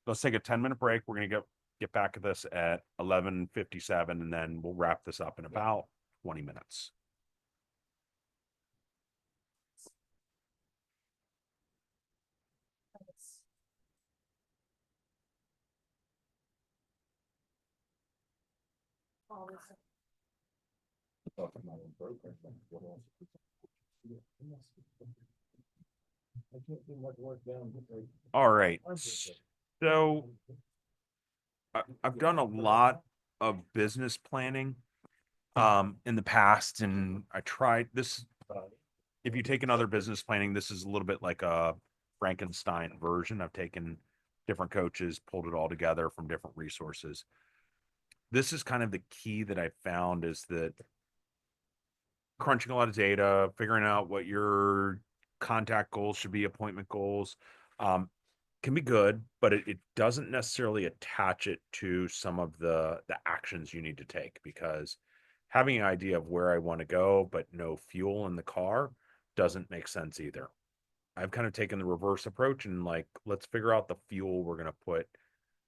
Let's take a 10-minute break. We're gonna get back at this at 11:57, and then we'll wrap this up in about 20 minutes. It's- all this. Talking about in progress, what else? I can't do much work down. All right. So I've done a lot of business planning in the past, and I tried this. If you take another business planning, this is a little bit like a Frankenstein version. I've taken different coaches, pulled it all together from different resources. This is kind of the key that I found is that crunching a lot of data, figuring out what your contact goals should be, appointment goals, can be good, but it doesn't necessarily attach it to some of the actions you need to take because having an idea of where I want to go, but no fuel in the car doesn't make sense either. I've kind of taken the reverse approach and like, let's figure out the fuel we're going to put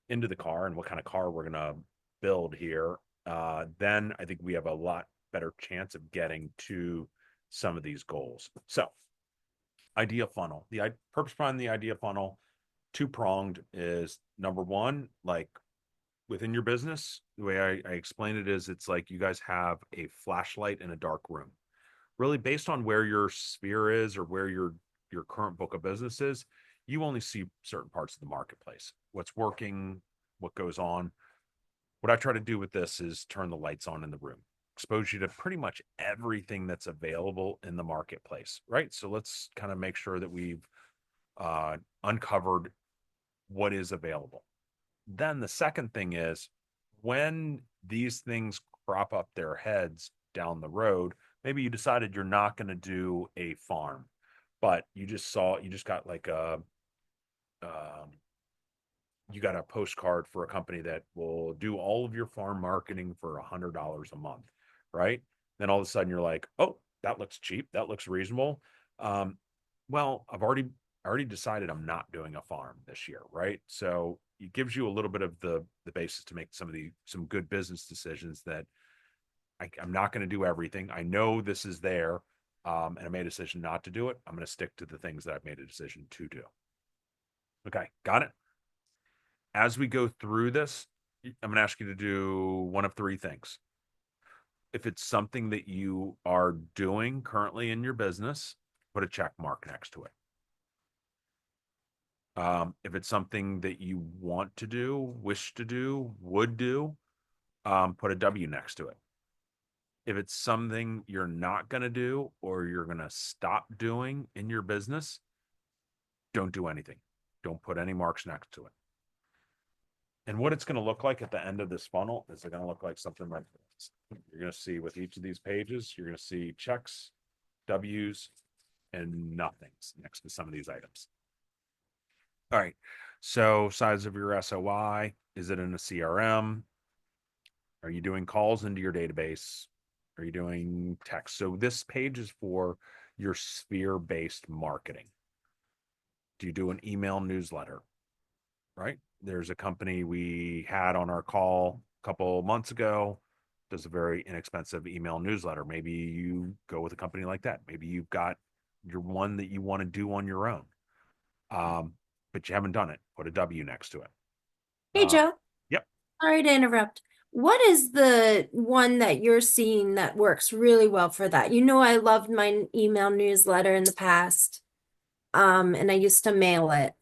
into the car and what kind of car we're going to build here. Then I think we have a lot better chance of getting to some of these goals. So, idea funnel. The purpose behind the idea funnel, two-pronged, is number one, like within your business, the way I explain it is it's like you guys have a flashlight in a dark room. Really based on where your sphere is or where your current book of business is, you only see certain parts of the marketplace. What's working, what goes on. What I try to do with this is turn the lights on in the room, expose you to pretty much everything that's available in the marketplace, right? So let's kind of make sure that we've uncovered what is available. Then the second thing is when these things crop up their heads down the road, maybe you decided you're not going to do a farm, but you just got like you got a postcard for a company that will do all of your farm marketing for $100 a month, right? Then all of a sudden you're like, oh, that looks cheap. That looks reasonable. Well, I already decided I'm not doing a farm this year, right? So it gives you a little bit of the basis to make some good business decisions that I'm not going to do everything. I know this is there, and I made a decision not to do it. I'm going to stick to the things that I've made a decision to do. Okay, got it. As we go through this, I'm going to ask you to do one of three things. If it's something that you are doing currently in your business, put a check mark next to it. If it's something that you want to do, wish to do, would do, put a W next to it. If it's something you're not going to do or you're going to stop doing in your business, don't do anything. Don't put any marks next to it. And what it's going to look like at the end of this funnel is going to look like something like this. You're going to see with each of these pages, you're going to see checks, W's, and nothings next to some of these items. All right. So size of your SOI, is it in a CRM? Are you doing calls into your database? Are you doing text? So this page is for your sphere-based marketing. Do you do an email newsletter? Right? There's a company we had on our call a couple months ago, does a very inexpensive email newsletter. Maybe you go with a company like that. Maybe you've got your one that you want to do on your own. But you haven't done it. Put a W next to it. Hey, Joe. Yep. Sorry to interrupt. What is the one that you're seeing that works really well for that? You know, I loved my email newsletter in the past, and I used to mail it,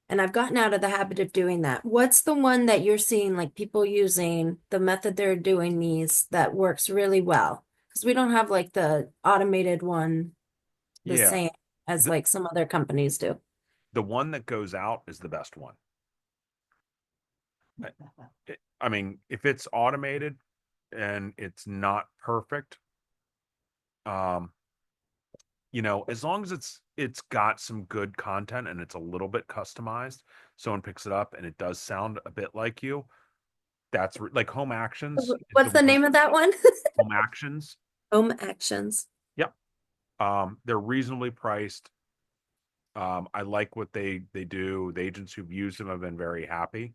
and I've gotten out of the habit of doing that. What's the one that you're seeing, like people using the method they're doing these that works really well? Because we don't have like the automated one the Yeah. same as The- like some other companies do. The one that goes out is the best one. I mean, if it's automated and it's not perfect, as long as it's got some good content and it's a little bit customized, someone picks it up and it does sound a bit like you. That's like Home Actions. is What's the one- name of that one? Home Actions. Home Actions. Yep. They're reasonably priced. I like what they do. The agents who've used them have been very happy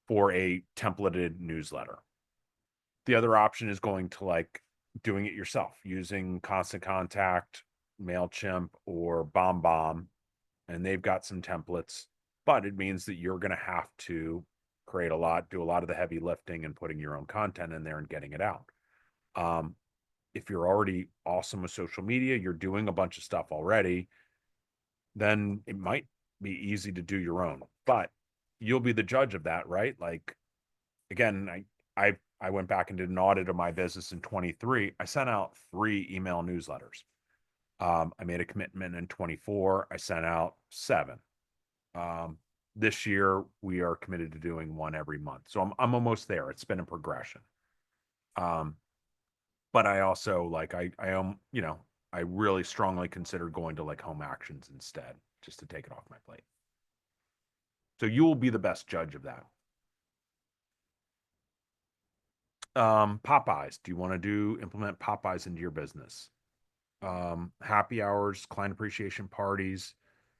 for a templated newsletter. The other option is going to like doing it yourself using Constant Contact, MailChimp, or BombBomb, and they've got some templates, but it means that you're going to have to create do a lot of the heavy lifting and putting your own content in there and getting it out. If you're already awesome with social media, you're doing a bunch of stuff already, then it might be easy to do your own, but you'll be the judge of that, right? Like, again, I went back and did an audit of my business in 23. I sent out 3 email newsletters. I made a commitment in 24. I sent out 7. This year we are committed to doing 1 every month. So I'm almost there. It's been a progression. But I also like I am, I really strongly consider going to like Home Actions instead, just to take it off my plate. So you will be the best judge of that. Popeyes. Do you want to implement Popeyes into your business? Happy hours, client appreciation parties,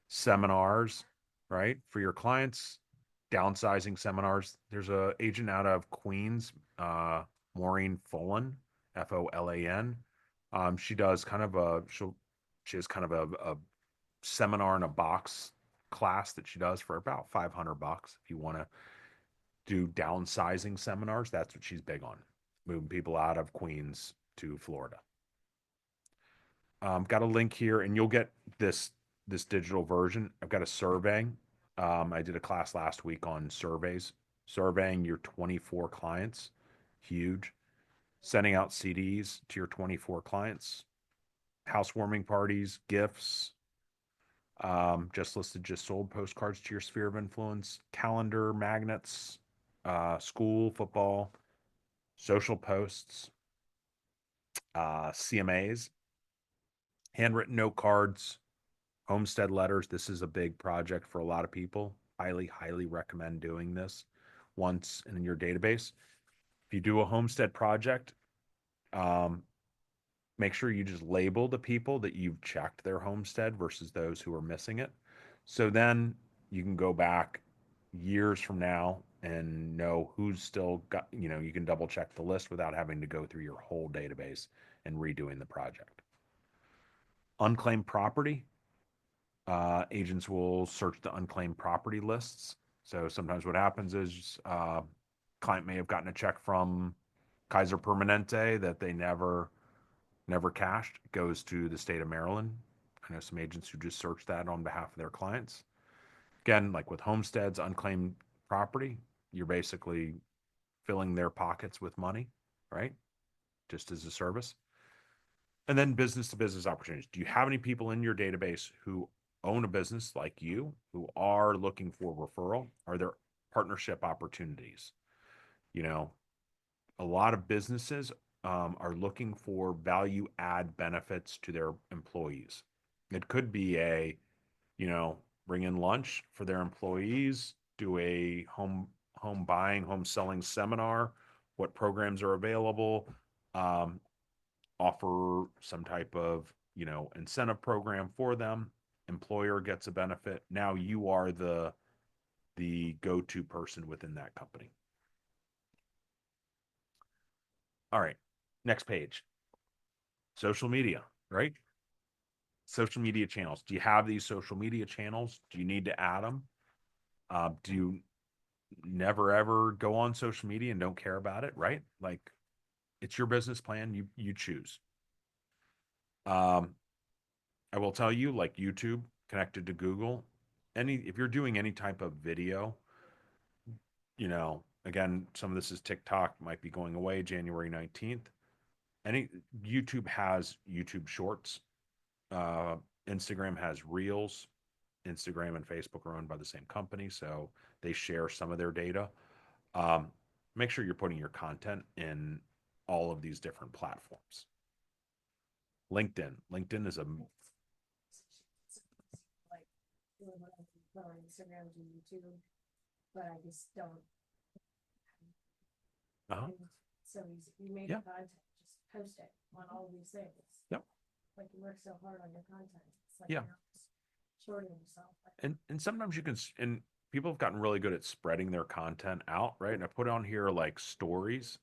seminars, right? For your clients, downsizing seminars. There's a agent out of Queens, Maureen Folan, Folan. She does kind of she has kind of a seminar in a box class that she does for about $500. If you want to do downsizing seminars, that's what she's big on, moving people out of Queens to Florida. Got a link here, and you'll get this digital version. I've got a survey. I did a class last week on surveying your 24 clients. Huge. Sending out CDs to your 24 clients. Housewarming parties, gifts. Just sold postcards to your sphere of influence. Calendar, magnets, school, football, social posts, CMAs, handwritten note cards, homestead letters. This is a big project for a lot of people. Highly recommend doing this once in your database. If you do a homestead project, make sure you just label the people that you've checked their homestead versus those who are missing it. So then you can go back years from now and know who's still got, you can double check the list without having to go through your whole database and redoing the project. Unclaimed property. Agents will search the unclaimed property lists. So sometimes what happens is client may have gotten a check from Kaiser Permanente that they never cashed. It goes to the state of Maryland. I know some agents who just search that on behalf of their clients. Again, like with homesteads, unclaimed property, you're basically filling their pockets with money, right? Just as a service. And then business to business opportunities. Do you have any people in your database who own a business like you who are looking for referral, are there partnership opportunities? You know, a lot of businesses are looking for value add benefits to their employees. It could be bring in lunch for their employees, do a home buying, home selling seminar, what programs are available, um, offer some type of, incentive program for them. Employer gets a benefit. Now you are the go-to person within that company. All right, next page. Social media, right? Social media channels. Do you have these social media channels? Do you need to add them? Do you never ever go on social media and don't care about it, right? Like it's your business plan, you choose. I will tell you, like YouTube connected to Google, if you're doing any type of video, again, some of this is TikTok, might be going away January 19th. Any YouTube has YouTube Shorts. Uh, Instagram has Reels. Instagram and Facebook are owned by the same company, so they share some of their data. Make sure you're putting your content in all of these different platforms. LinkedIn. LinkedIn is Like, doing what I can put on Instagram and YouTube, but I just don't. uh And so you make Yeah. content, just post it on all these things. Yep. Like you work so hard on your content. It's like Yeah. you're just shorting yourself. and sometimes you can and people have gotten really good at spreading their content out, right? And I put on here like stories.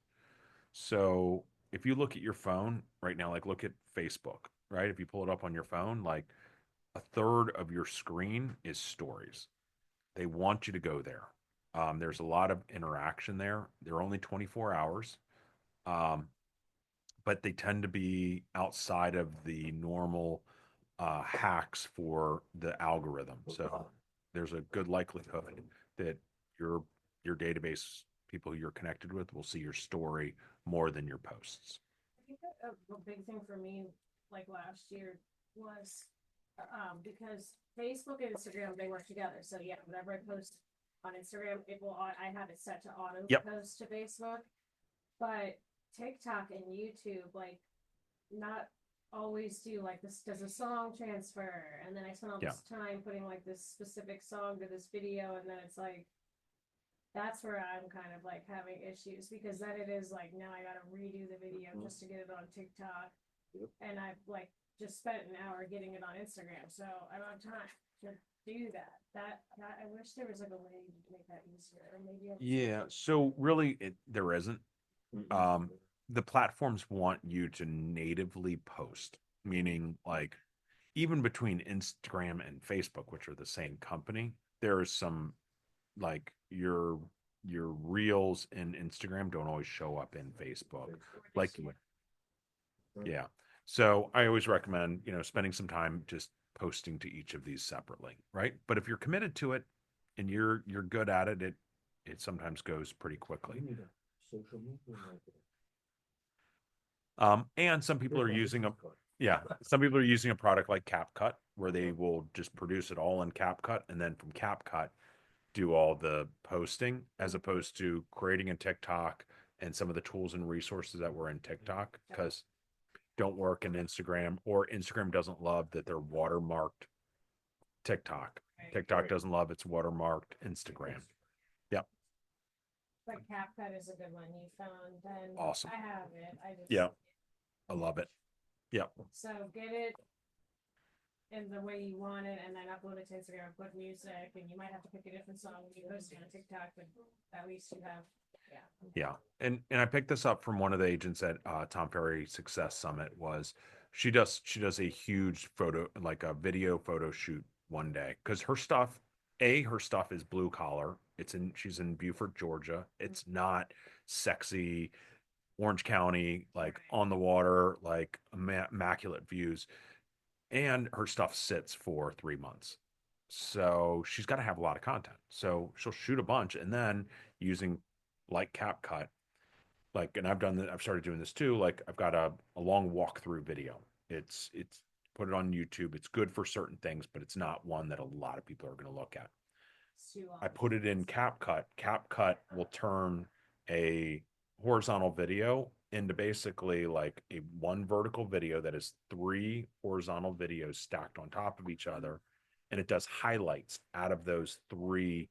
So if you look at your phone right now, like look at Facebook, right? If you pull it up on your phone, like a third of your screen is stories. They want you to go there. There's a lot of interaction there. They're only 24 hours, um, but they tend to be outside of the normal hacks for the algorithm. So there's a good likelihood that your database people you're connected with will see your story more than your posts. I think that a big thing for me, like last year, was because Facebook and Instagram they work together. So yeah, whatever I post on Instagram, I have it set to auto Yep. post to Facebook. But TikTok and YouTube, like, not always do like this. Does a song transfer, and then I spend all this time putting like this specific song to this video, and then it's like that's where I'm kind of like having issues because then it is like now I gotta redo the video just to get it on TikTok. Yep. And I've like just spent an hour getting it on Instagram, so I don't have time to do that. That I wish there was like a way to make that easier, or maybe So really there isn't. Mhm. The platforms want you to natively post, meaning like even between Instagram and Facebook, which are the same company, there is some like your reels in Instagram don't always show up in Facebook. Like yeah. So I always recommend, spending some time just posting to each of these separately, right? But if you're committed to it and you're good at it, it sometimes goes pretty quickly. We need a social media marketer. And some people are Here's my using business card. some people are using a product like CapCut where they will just produce it all in CapCut and then from CapCut do all the posting as opposed to creating a TikTok and some of the tools and resources that were in TikTok because don't work in Instagram or Instagram doesn't love that they're watermarked TikTok. TikTok Right. doesn't love its watermarked Instagram. Yep. Like CapCut is a good one you found, and Awesome. I have it. I just Yeah. I love it. Yep. So get it in the way you want it, and then upload it to Instagram, put music, and you might have to pick a different song when you post it on TikTok, but at least you have, yeah. Yeah. And I picked this up from one of the agents at Tom Ferry Success Summit was she does a huge photo, like a video photo shoot one day because her stuff is blue collar. She's in Beaufort, Georgia. It's not sexy Orange County, like on the water, like immaculate views. And her stuff sits for 3 months. So she's got to have a lot of content. So she'll shoot a bunch and then using like CapCut, like, and I've started doing this too. Like I've got a long walkthrough video. It's put it on YouTube. It's good for certain things, but it's not one that a lot of people are going to look at. I put it in CapCut. CapCut will turn a horizontal video into basically like a one vertical video that is 3 horizontal videos stacked on top of each other. And it does highlights out of those 3,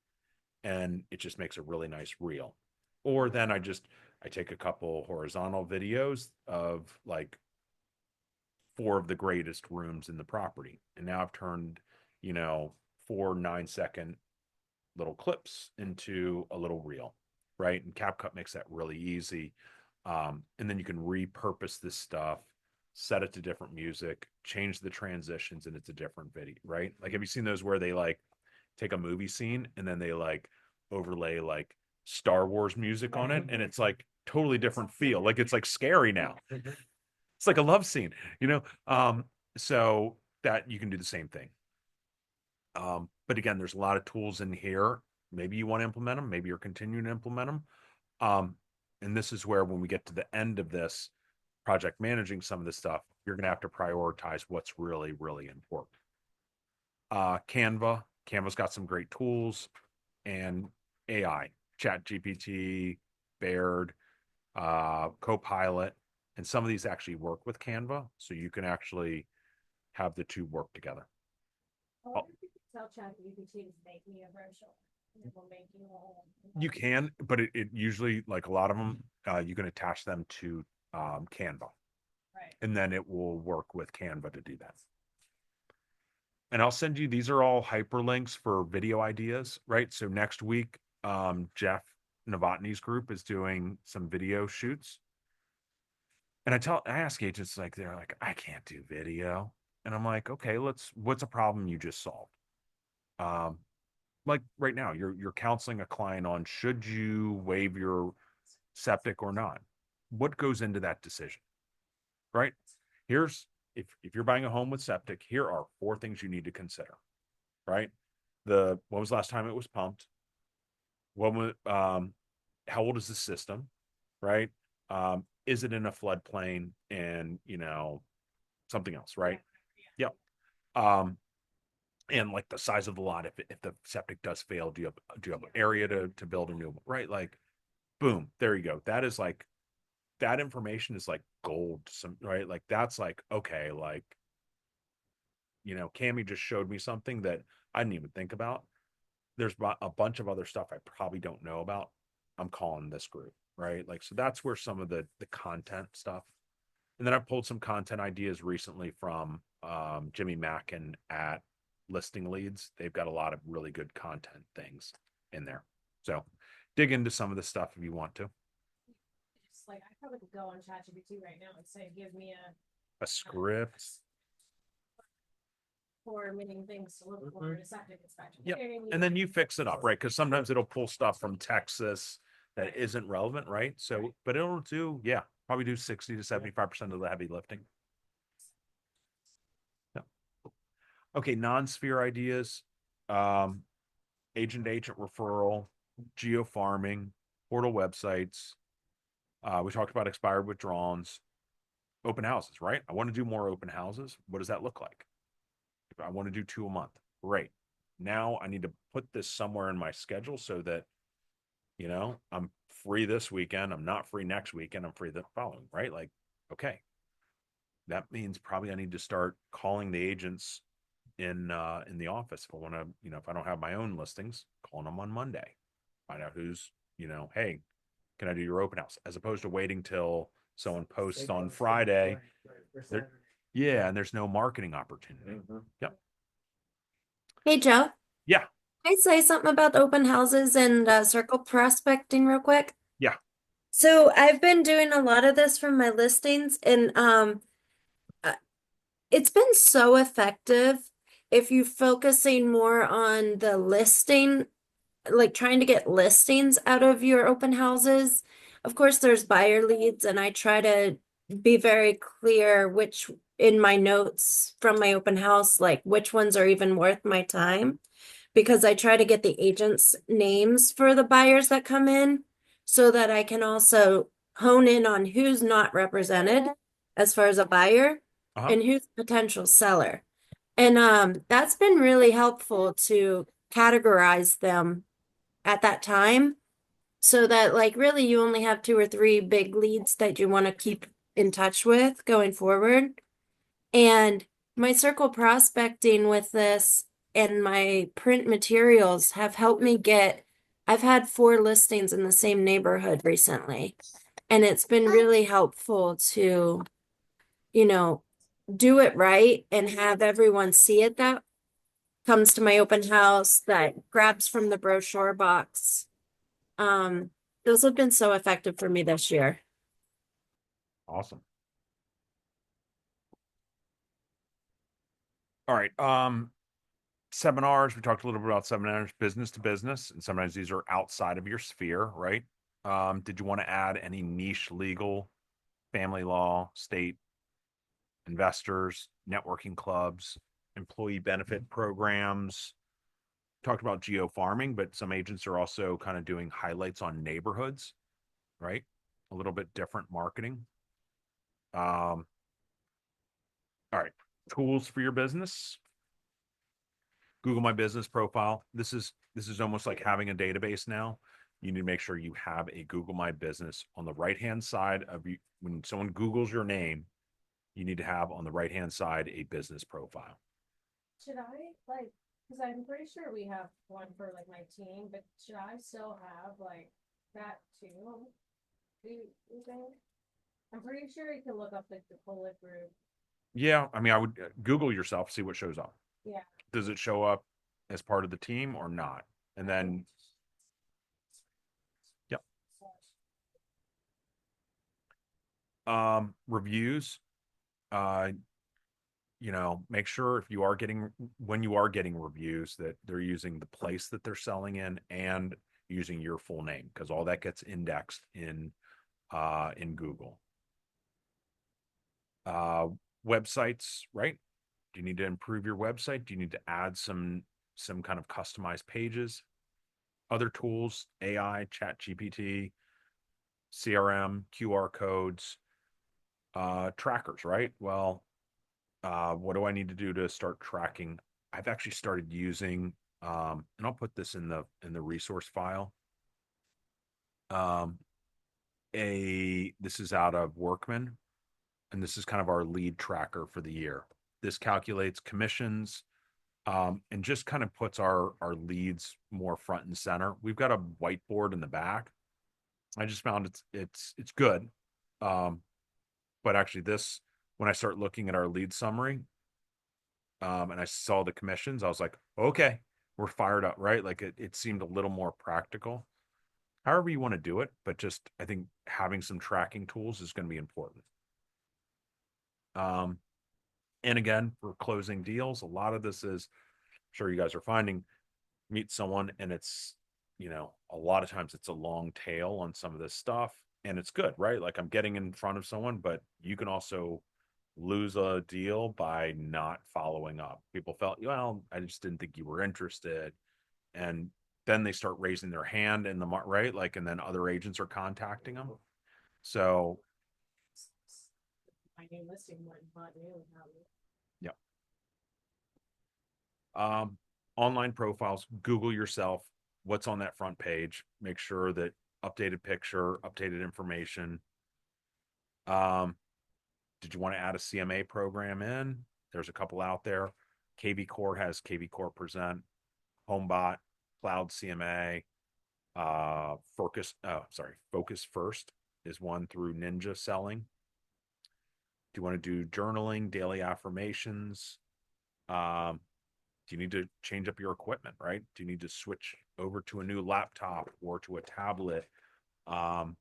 and it just makes a really nice reel. Or then I take a couple horizontal videos of like 4 of the greatest rooms in the property. And now I've turned, 4 9-second little clips into a little reel, right? And CapCut makes that really easy. And then you can repurpose this stuff, set it to different music, change the transitions, and it's a different video, right? Like, have you seen those where they like take a movie scene and then they like overlay like Star Wars music on it, and it's like totally different feel. Like it's like scary now. It's like a love scene, so that you can do the same thing. But again, there's a lot of tools in here. Maybe you want to implement them, maybe you're continuing to implement them. And this is where, when we get to the end of this project, managing some of this stuff, you're going to have to prioritize what's really, really important. Canva's got some great tools, and AI, ChatGPT, Baird, Copilot, and some of these actually work with Canva, so you can actually have the two work together. I wonder if you could tell ChatGPT to make me a brochure. And it will make you a whole. You can, but it usually, like a lot of them, you can attach them to Canva, Right. and then it will work with Canva to do that. And I'll send you, these are all hyperlinks for video ideas, right? So next week, Jeff Novotny's group is doing some video shoots. And I ask agents, like, they're like, I can't do video. And I'm like, okay, what's a problem you just solved? Like right now, you're counseling a client on, should you waive your septic or not? What goes into that decision, right? If you're buying a home with septic, here are 4 things you need to consider, right? When was the last time it was pumped? How old is the system, right? Is it in a floodplain, and something else, right? Yep. And like the size of the lot, if the septic does fail, do you have an area to build a new one, right? Like, boom, there you go. That is like, that information is like gold, right? Like that's like, okay, like, Cami just showed me something that I didn't even think about. There's a bunch of other stuff I probably don't know about. I'm calling this group, right? Like, so that's where some of the content stuff. And then I pulled some content ideas recently from Jimmy Mackin at Listing Leads. They've got a lot of really good content things in there. So dig into some of the stuff if you want to. Just like, I probably could go on ChatGPT right now and say, give me A script. 4 minute things to look for in a septic inspection. Yep. You know what I mean? And then you fix it up, right? Because sometimes it'll pull stuff from Texas that isn't relevant, right? So, but it'll probably do 60 to 75% of the heavy lifting. Yeah. Okay, non-sphere ideas, agent-to-agent referral, geo-farming, portal websites. We talked about expired withdrawals, open houses, right? I want to do more open houses. What does that look like? If I want to do 2 a month, great. Now I need to put this somewhere in my schedule so that, I'm free this weekend. I'm not free next weekend. I'm free the following, right? Like, okay. That means probably I need to start calling the agents in the office. If I want to, if I don't have my own listings, calling them on Monday. Find out who's, hey, can I do your open house? As opposed to waiting till someone posts on Friday. Yeah, and there's no marketing opportunity. Yep. Hey, Joe. Yeah. Can I say something about open houses and circle prospecting real quick? Yeah. So I've been doing a lot of this for my listings, and it's been so effective if you're focusing more on the listing, like trying to get listings out of your open houses. Of course, there's buyer leads, and I try to be very clear which in my notes from my open house, like which ones are even worth my time, because I try to get the agents' names for the buyers that come in so that I can also hone in on who's not represented as far as a buyer. Uh-huh. and who's a potential seller. And that's been really helpful to categorize them at that time so that like really you only have two or three big leads that you want to keep in touch with going forward. And my circle prospecting with this and my print materials have helped me get, I've had 4 listings in the same neighborhood recently. And it's been really helpful to, you know, do it right and have everyone see it that comes to my open house, that grabs from the brochure box. Um, those have been so effective for me this year. Awesome. All right. Seminars. We talked a little bit about seminars, business to business, and sometimes these are outside of your sphere, right? Did you want to add any niche legal, family law, state, investors, networking clubs, employee benefit programs? Talked about geo farming, but some agents are also kind of doing highlights on neighborhoods, right? A little bit different marketing. All right. Tools for your business. Google My Business profile. This is almost like having a database now. You need to make sure you have a Google My Business on the right-hand side of you. When someone Googles your name, you need to have on the right-hand side a business profile. Should I like, cause I'm pretty sure we have one for like my team, but should I still have like that too? Do you think? I'm pretty sure you can look up like the bullet group. Yeah, I mean, I would Google yourself, see what shows up. Yeah. Does it show up as part of the team or not? And then, yep. Reviews. Uh, make sure if you are getting when you are getting reviews that they're using the place that they're selling in and using your full name because all that gets indexed in Google. Websites, right? Do you need to improve your website? Do you need to add some kind of customized pages? Other tools, AI, Chat GPT, CRM, QR codes, trackers, right? Well, what do I need to do to start tracking? I've actually started using, and I'll put this in the resource file. Um, this is out of Workman, and this is kind of our lead tracker for the year. This calculates commissions, and just kind of puts our leads more front and center. We've got a whiteboard in the back. I just found it's good, but actually this when I start looking at our lead summary, and I saw the commissions, I was like, okay, we're fired up, right? Like it seemed a little more practical. However you want to do it, but just I think having some tracking tools is going to be important. Um, and again, for closing deals, a lot of this is, I'm sure you guys are finding, meet someone and it's, a lot of times it's a long tail on some of this stuff and it's good, right? Like I'm getting in front of someone, but you can also lose a deal by not following up. People felt, well, I just didn't think you were interested. And then they start raising their hand in the right, like, and then other agents are contacting them. So, My new listing went not new. yeah. Online profiles, Google yourself, what's on that front page, make sure that updated picture, updated information. Did you want to add a CMA program in? There's a couple out there. KV Core has KV Core Present, HomeBot, Cloud CMA, Focus First is one through Ninja Selling. Do you want to do journaling, daily affirmations? Do you need to change up your equipment, right? Do you need to switch over to a new laptop or to a tablet? Do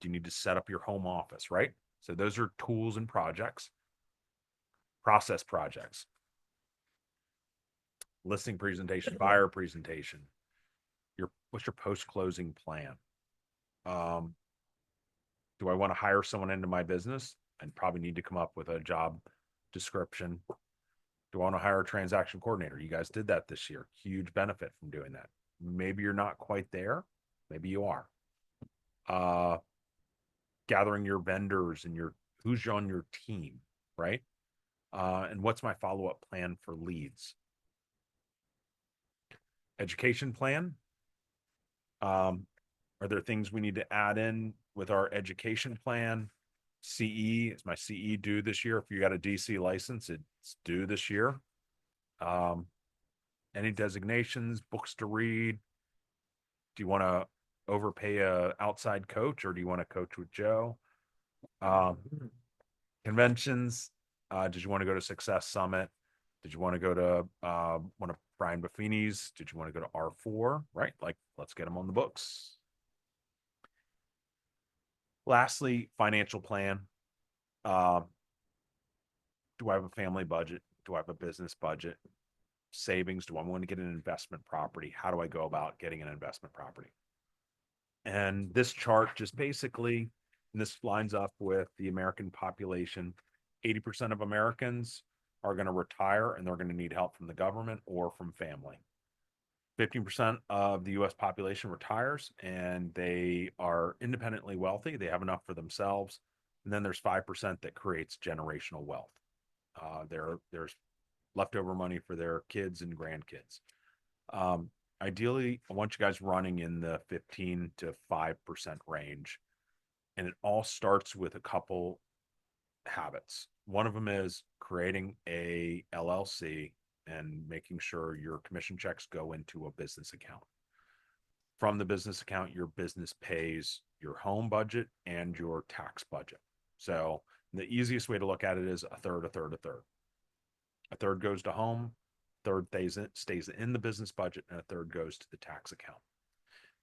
you need to set up your home office, right? So those are tools and projects, process projects, listing presentation, buyer presentation. What's your post-closing plan? Do I want to hire someone into my business? I probably need to come up with a job description. Do I want to hire a transaction coordinator? You guys did that this year. Huge benefit from doing that. Maybe you're not quite there. Maybe you are. Gathering your vendors and who's on your team. right? And what's my follow-up plan for leads? Education plan. Are there things we need to add in with our education plan? CE, is my CE due this year? If you got a DC license, it's due this year. Any designations, books to read? Do you want to overpay a outside coach, or do you want to coach with Joe? Conventions. Did you want to go to Success Summit? Did you want to go to one of Brian Buffini's? Did you want to go to R4? Right? Like, let's get them on the books. Lastly, financial plan. Do I have a family budget? Do I have a business budget? Savings? Do I want to get an investment property? How do I go about getting an investment property? And this chart just basically, and this lines up with the American population. 80% of Americans are going to retire and they're going to need help from the government or from family. 15% of the US population retires and they are independently wealthy. They have enough for themselves. And then there's 5% that creates generational wealth. There's leftover money for their kids and grandkids. Ideally, I want you guys running in the 15 to 5% range. And it all starts with a couple habits. One of them is creating a LLC and making sure your commission checks go into a business account. From the business account, your business pays your home budget and your tax budget. So the easiest way to look at it is a third, a third, a third. A third goes to home, third stays in the business budget, and a third goes to the tax account.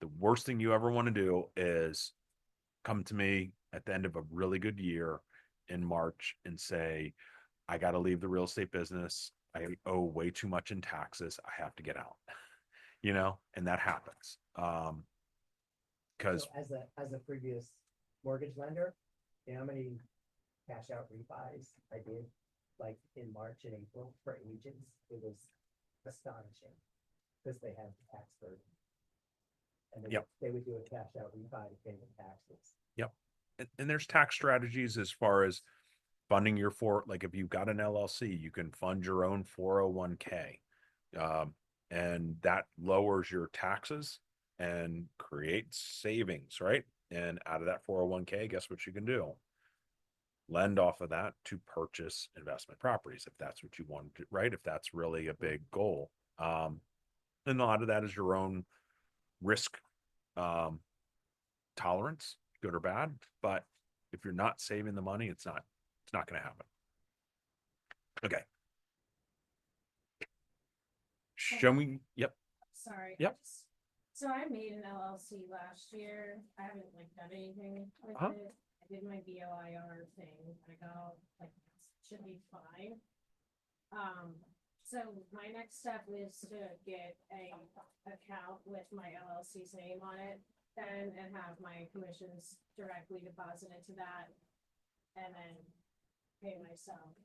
The worst thing you ever want to do is come to me at the end of a really good year in March and say, I got to leave the real estate business. I owe way too much in taxes. I have to get out, and that happens. Because So as a previous mortgage lender, you know how many cash out refis I did, like in March and April for agents? It was astonishing, because they had the tax burden. And Yep. they would do a cash out refi to pay the taxes. and there's tax strategies as far as funding your like if you've got an LLC, you can fund your own 401k. And that lowers your taxes and creates savings, right? And out of that 401k, guess what you can do? Lend off of that to purchase investment properties if that's what you want to, right? If that's really a big goal. And a lot of that is your own risk tolerance, good or bad. But if you're not saving the money, it's not going to happen. Okay. Show me. Yep. Sorry. Yep. So I made an LLC last year. I haven't done anything with Uh-huh. it. I did my BOIR thing. I got should be fine. So my next step is to get a account with my LLC's name on it and have my commissions directly deposited to that and then pay myself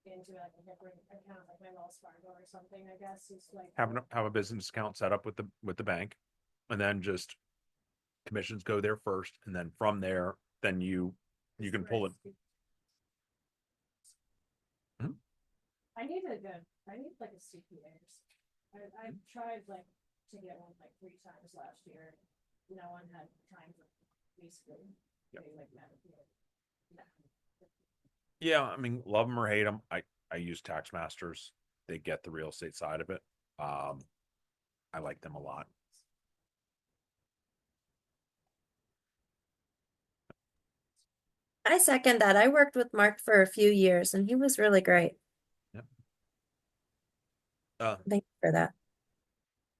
into a different account, like my Wells Fargo or something, I guess, is Have a business account set up with the bank, and then just commissions go there first, and then from there, then you can pull it. Hmm? I need a CPA. I tried to get one 3 times last year. No one had time for basically Yep. getting Medicare. No. Yeah, I mean, love them or hate them. I use Tax Masters. They get the real estate side of it. I like them a lot. I second that. I worked with Mark for a few years and he was really great. Thank you for that.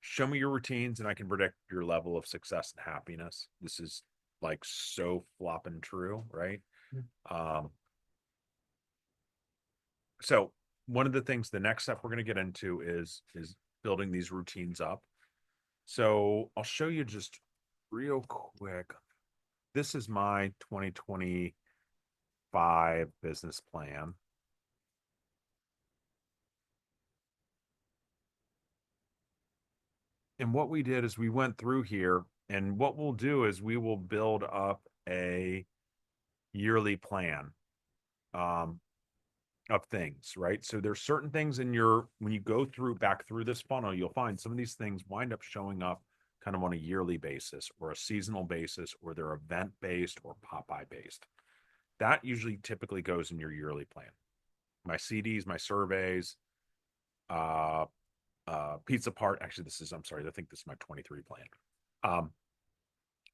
Show me your routines, and I can predict your level of success and happiness. This is so flopping true, right? So one of the things, the next step we're going to get into is building these routines up. So I'll show you just real quick. This is my 2025 business plan. And what we did is we went through here, and what we'll do is we will build up a yearly plan. of things, right? So there's certain things in your, when you go through back through this funnel, you'll find some of these things wind up showing up kind of on a yearly basis or a seasonal basis, or they're event based or Popeye based. That usually typically goes in your yearly plan. My CDs, my surveys, uh, pizza part. Actually, I'm sorry, I think this is my 23 plan.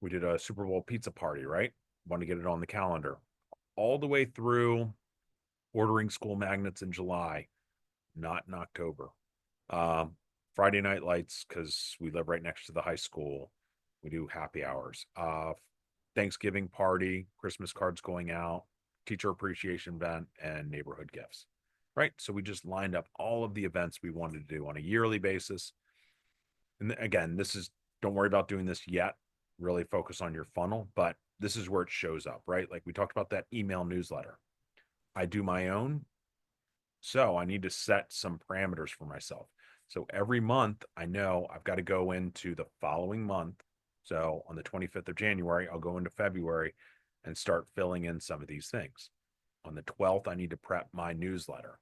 We did a Super Bowl pizza party, right? Want to get it on the calendar all the way through ordering school magnets in July, not in October. Um, Friday night lights, because we live right next to the high school. We do happy hours. Thanksgiving party, Christmas cards going out, teacher appreciation event, and neighborhood gifts. Right. So we just lined up all of the events we wanted to do on a yearly basis. And again, don't worry about doing this yet. Really focus on your funnel, but this is where it shows up, right? Like we talked about that email newsletter. I do my own. So I need to set some parameters for myself. So every month I know I've got to go into the following month. So on the 25th of January, I'll go into February and start filling in some of these things. On the 12th, I need to prep my newsletter.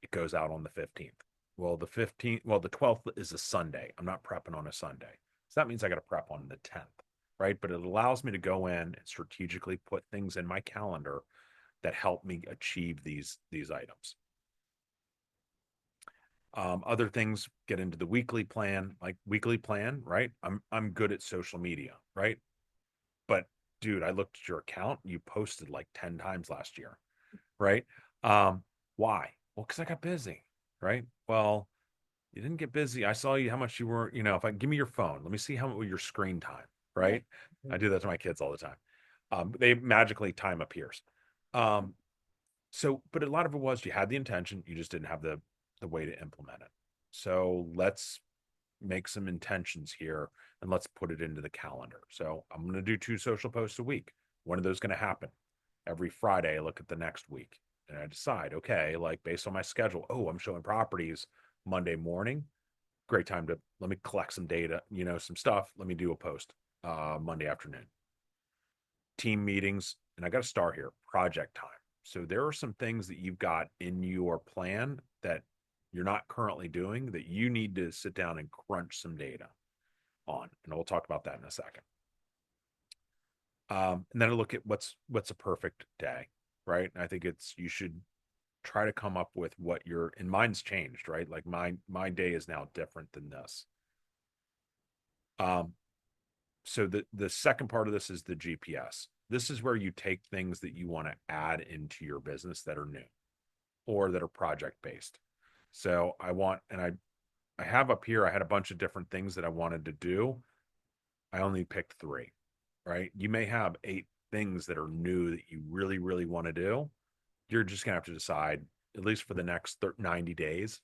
It goes out on the 15th. The 12th is a Sunday. I'm not prepping on a Sunday. So that means I got to prep on the 10th, right? But it allows me to go in and strategically put things in my calendar that help me achieve these items. Other things get into the weekly plan, right? I'm good at social media, right? But dude, I looked at your account. You posted like 10 times last year, right? Why? Well, because I got busy, right? Well, you didn't get busy. I saw you how much you were, if I give me your phone, let me see how much your screen time, right? I do that to my kids all the time. They magically time appears. But a lot of it was you had the intention, you just didn't have the way to implement it. So let's make some intentions here and let's put it into the calendar. So I'm going to do 2 social posts a week. When are those going to happen? Every Friday, I look at the next week and I decide, okay, like based on my schedule, oh, I'm showing properties Monday morning. Great time to let me collect some data, some stuff. Let me do a post Monday afternoon. Team meetings, and I got a star here, project time. So there are some things that you've got in your plan that you're not currently doing that you need to sit down and crunch some data on. And we'll talk about that in a second. And then I look at what's a perfect day, right? And I think you should try to come up with and mine's changed, right? Like my day is now different than this. So the second part of this is the GPS. This is where you take things that you want to add into your business that are new or that are project based. So I have up here, I had a bunch of different things that I wanted to do. I only picked 3, right? You may have 8 things that are new that you really, really want to do. You're just going to have to decide, at least for the next 90 days,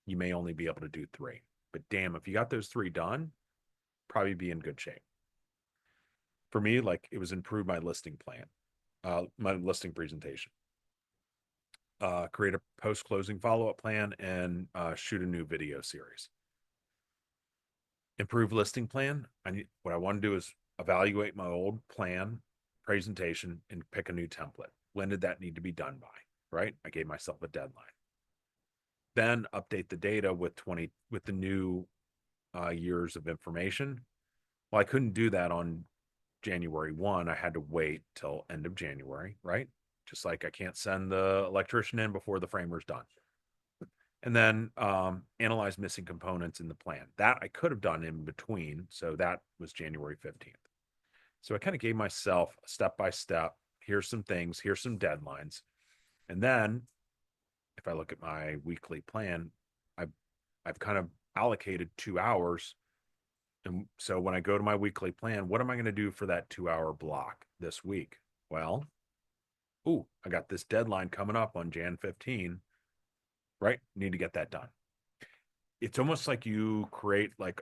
you may only be able to do 3. But damn, if you got those 3 done, probably be in good shape. For me, like it was improve my listing plan, my listing presentation, create a post-closing follow-up plan, and shoot a new video series. Improve listing plan. What I want to do is evaluate my old plan presentation and pick a new template. When did that need to be done by? Right? I gave myself a deadline. Then update the data with the new years of information. Well, I couldn't do that on January 1. I had to wait till end of January, right? Just like I can't send the electrician in before the framer's done. And then analyze missing components in the plan. That I could have done in between. So that was January 15th. So I kind of gave myself a step by step. Here's some things, here's some deadlines. And then if I look at my weekly plan, I've kind of allocated 2 hours. And so when I go to my weekly plan, what am I going to do for that 2-hour block this week? Well, I got this deadline coming up on Jan 15, right? Need to get that done. It's almost like you create like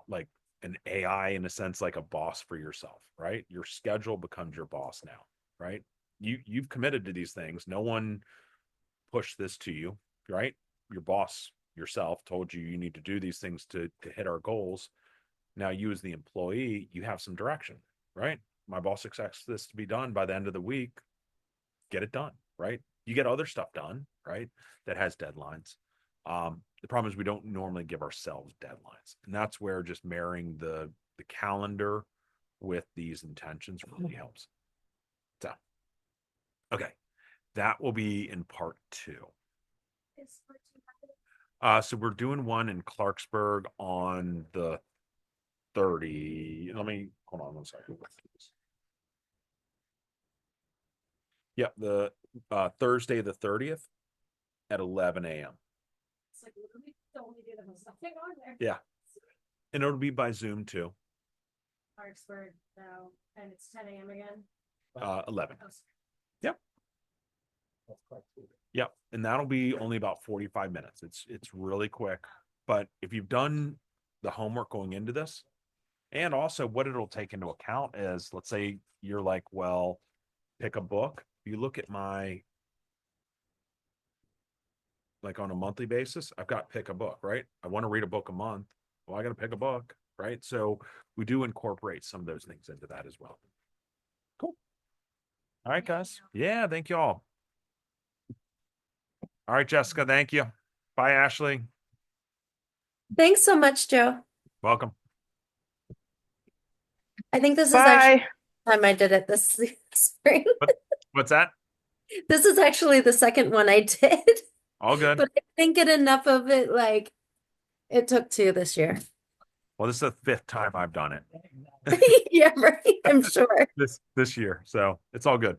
like an AI in a sense, like a boss for yourself, right? Your schedule becomes your boss now, right? You've committed to these things. No one pushed this to you, right? Your boss yourself told you need to do these things to hit our goals. Now you as the employee, you have some direction, right? My boss expects this to be done by the end of the week. Get it done, right? You get other stuff done, right? That has deadlines. The problem is we don't normally give ourselves deadlines, and that's where just marrying the calendar with these intentions really helps. So, okay, that will be in part 2. So we're doing one in Clarksburg on the 30. Let me hold on one second. Yep, the Thursday the 30th at 11 a.m. It's like literally the only day that was nothing on there. Yeah. And it'll be by Zoom too. Harrisburg, no, and it's 10 a.m. again. 11. Oh, That's quite cheap. Yep. And that'll be only about 45 minutes. It's really quick. But if you've done the homework going into this, and also what it'll take into account is, let's say you're like, well, pick a book. You look at my, like on a monthly basis, I've got pick a book, right? I want to read a book a month. Well, I got to pick a book, right? So we do incorporate some of those things into that as well. Cool. All right, guys. Yeah, thank you all. All right, Jessica, thank you. Bye, Ashley. Thanks so much, Joe. Welcome. I think this is actually Bye. the time I did it this spring. What's that? This is actually the second one I did, All good. but I didn't get enough of it. Like it took 2 this year. Well, this is the 5th time I've done it Yeah, right. I'm sure. this year. So it's all good.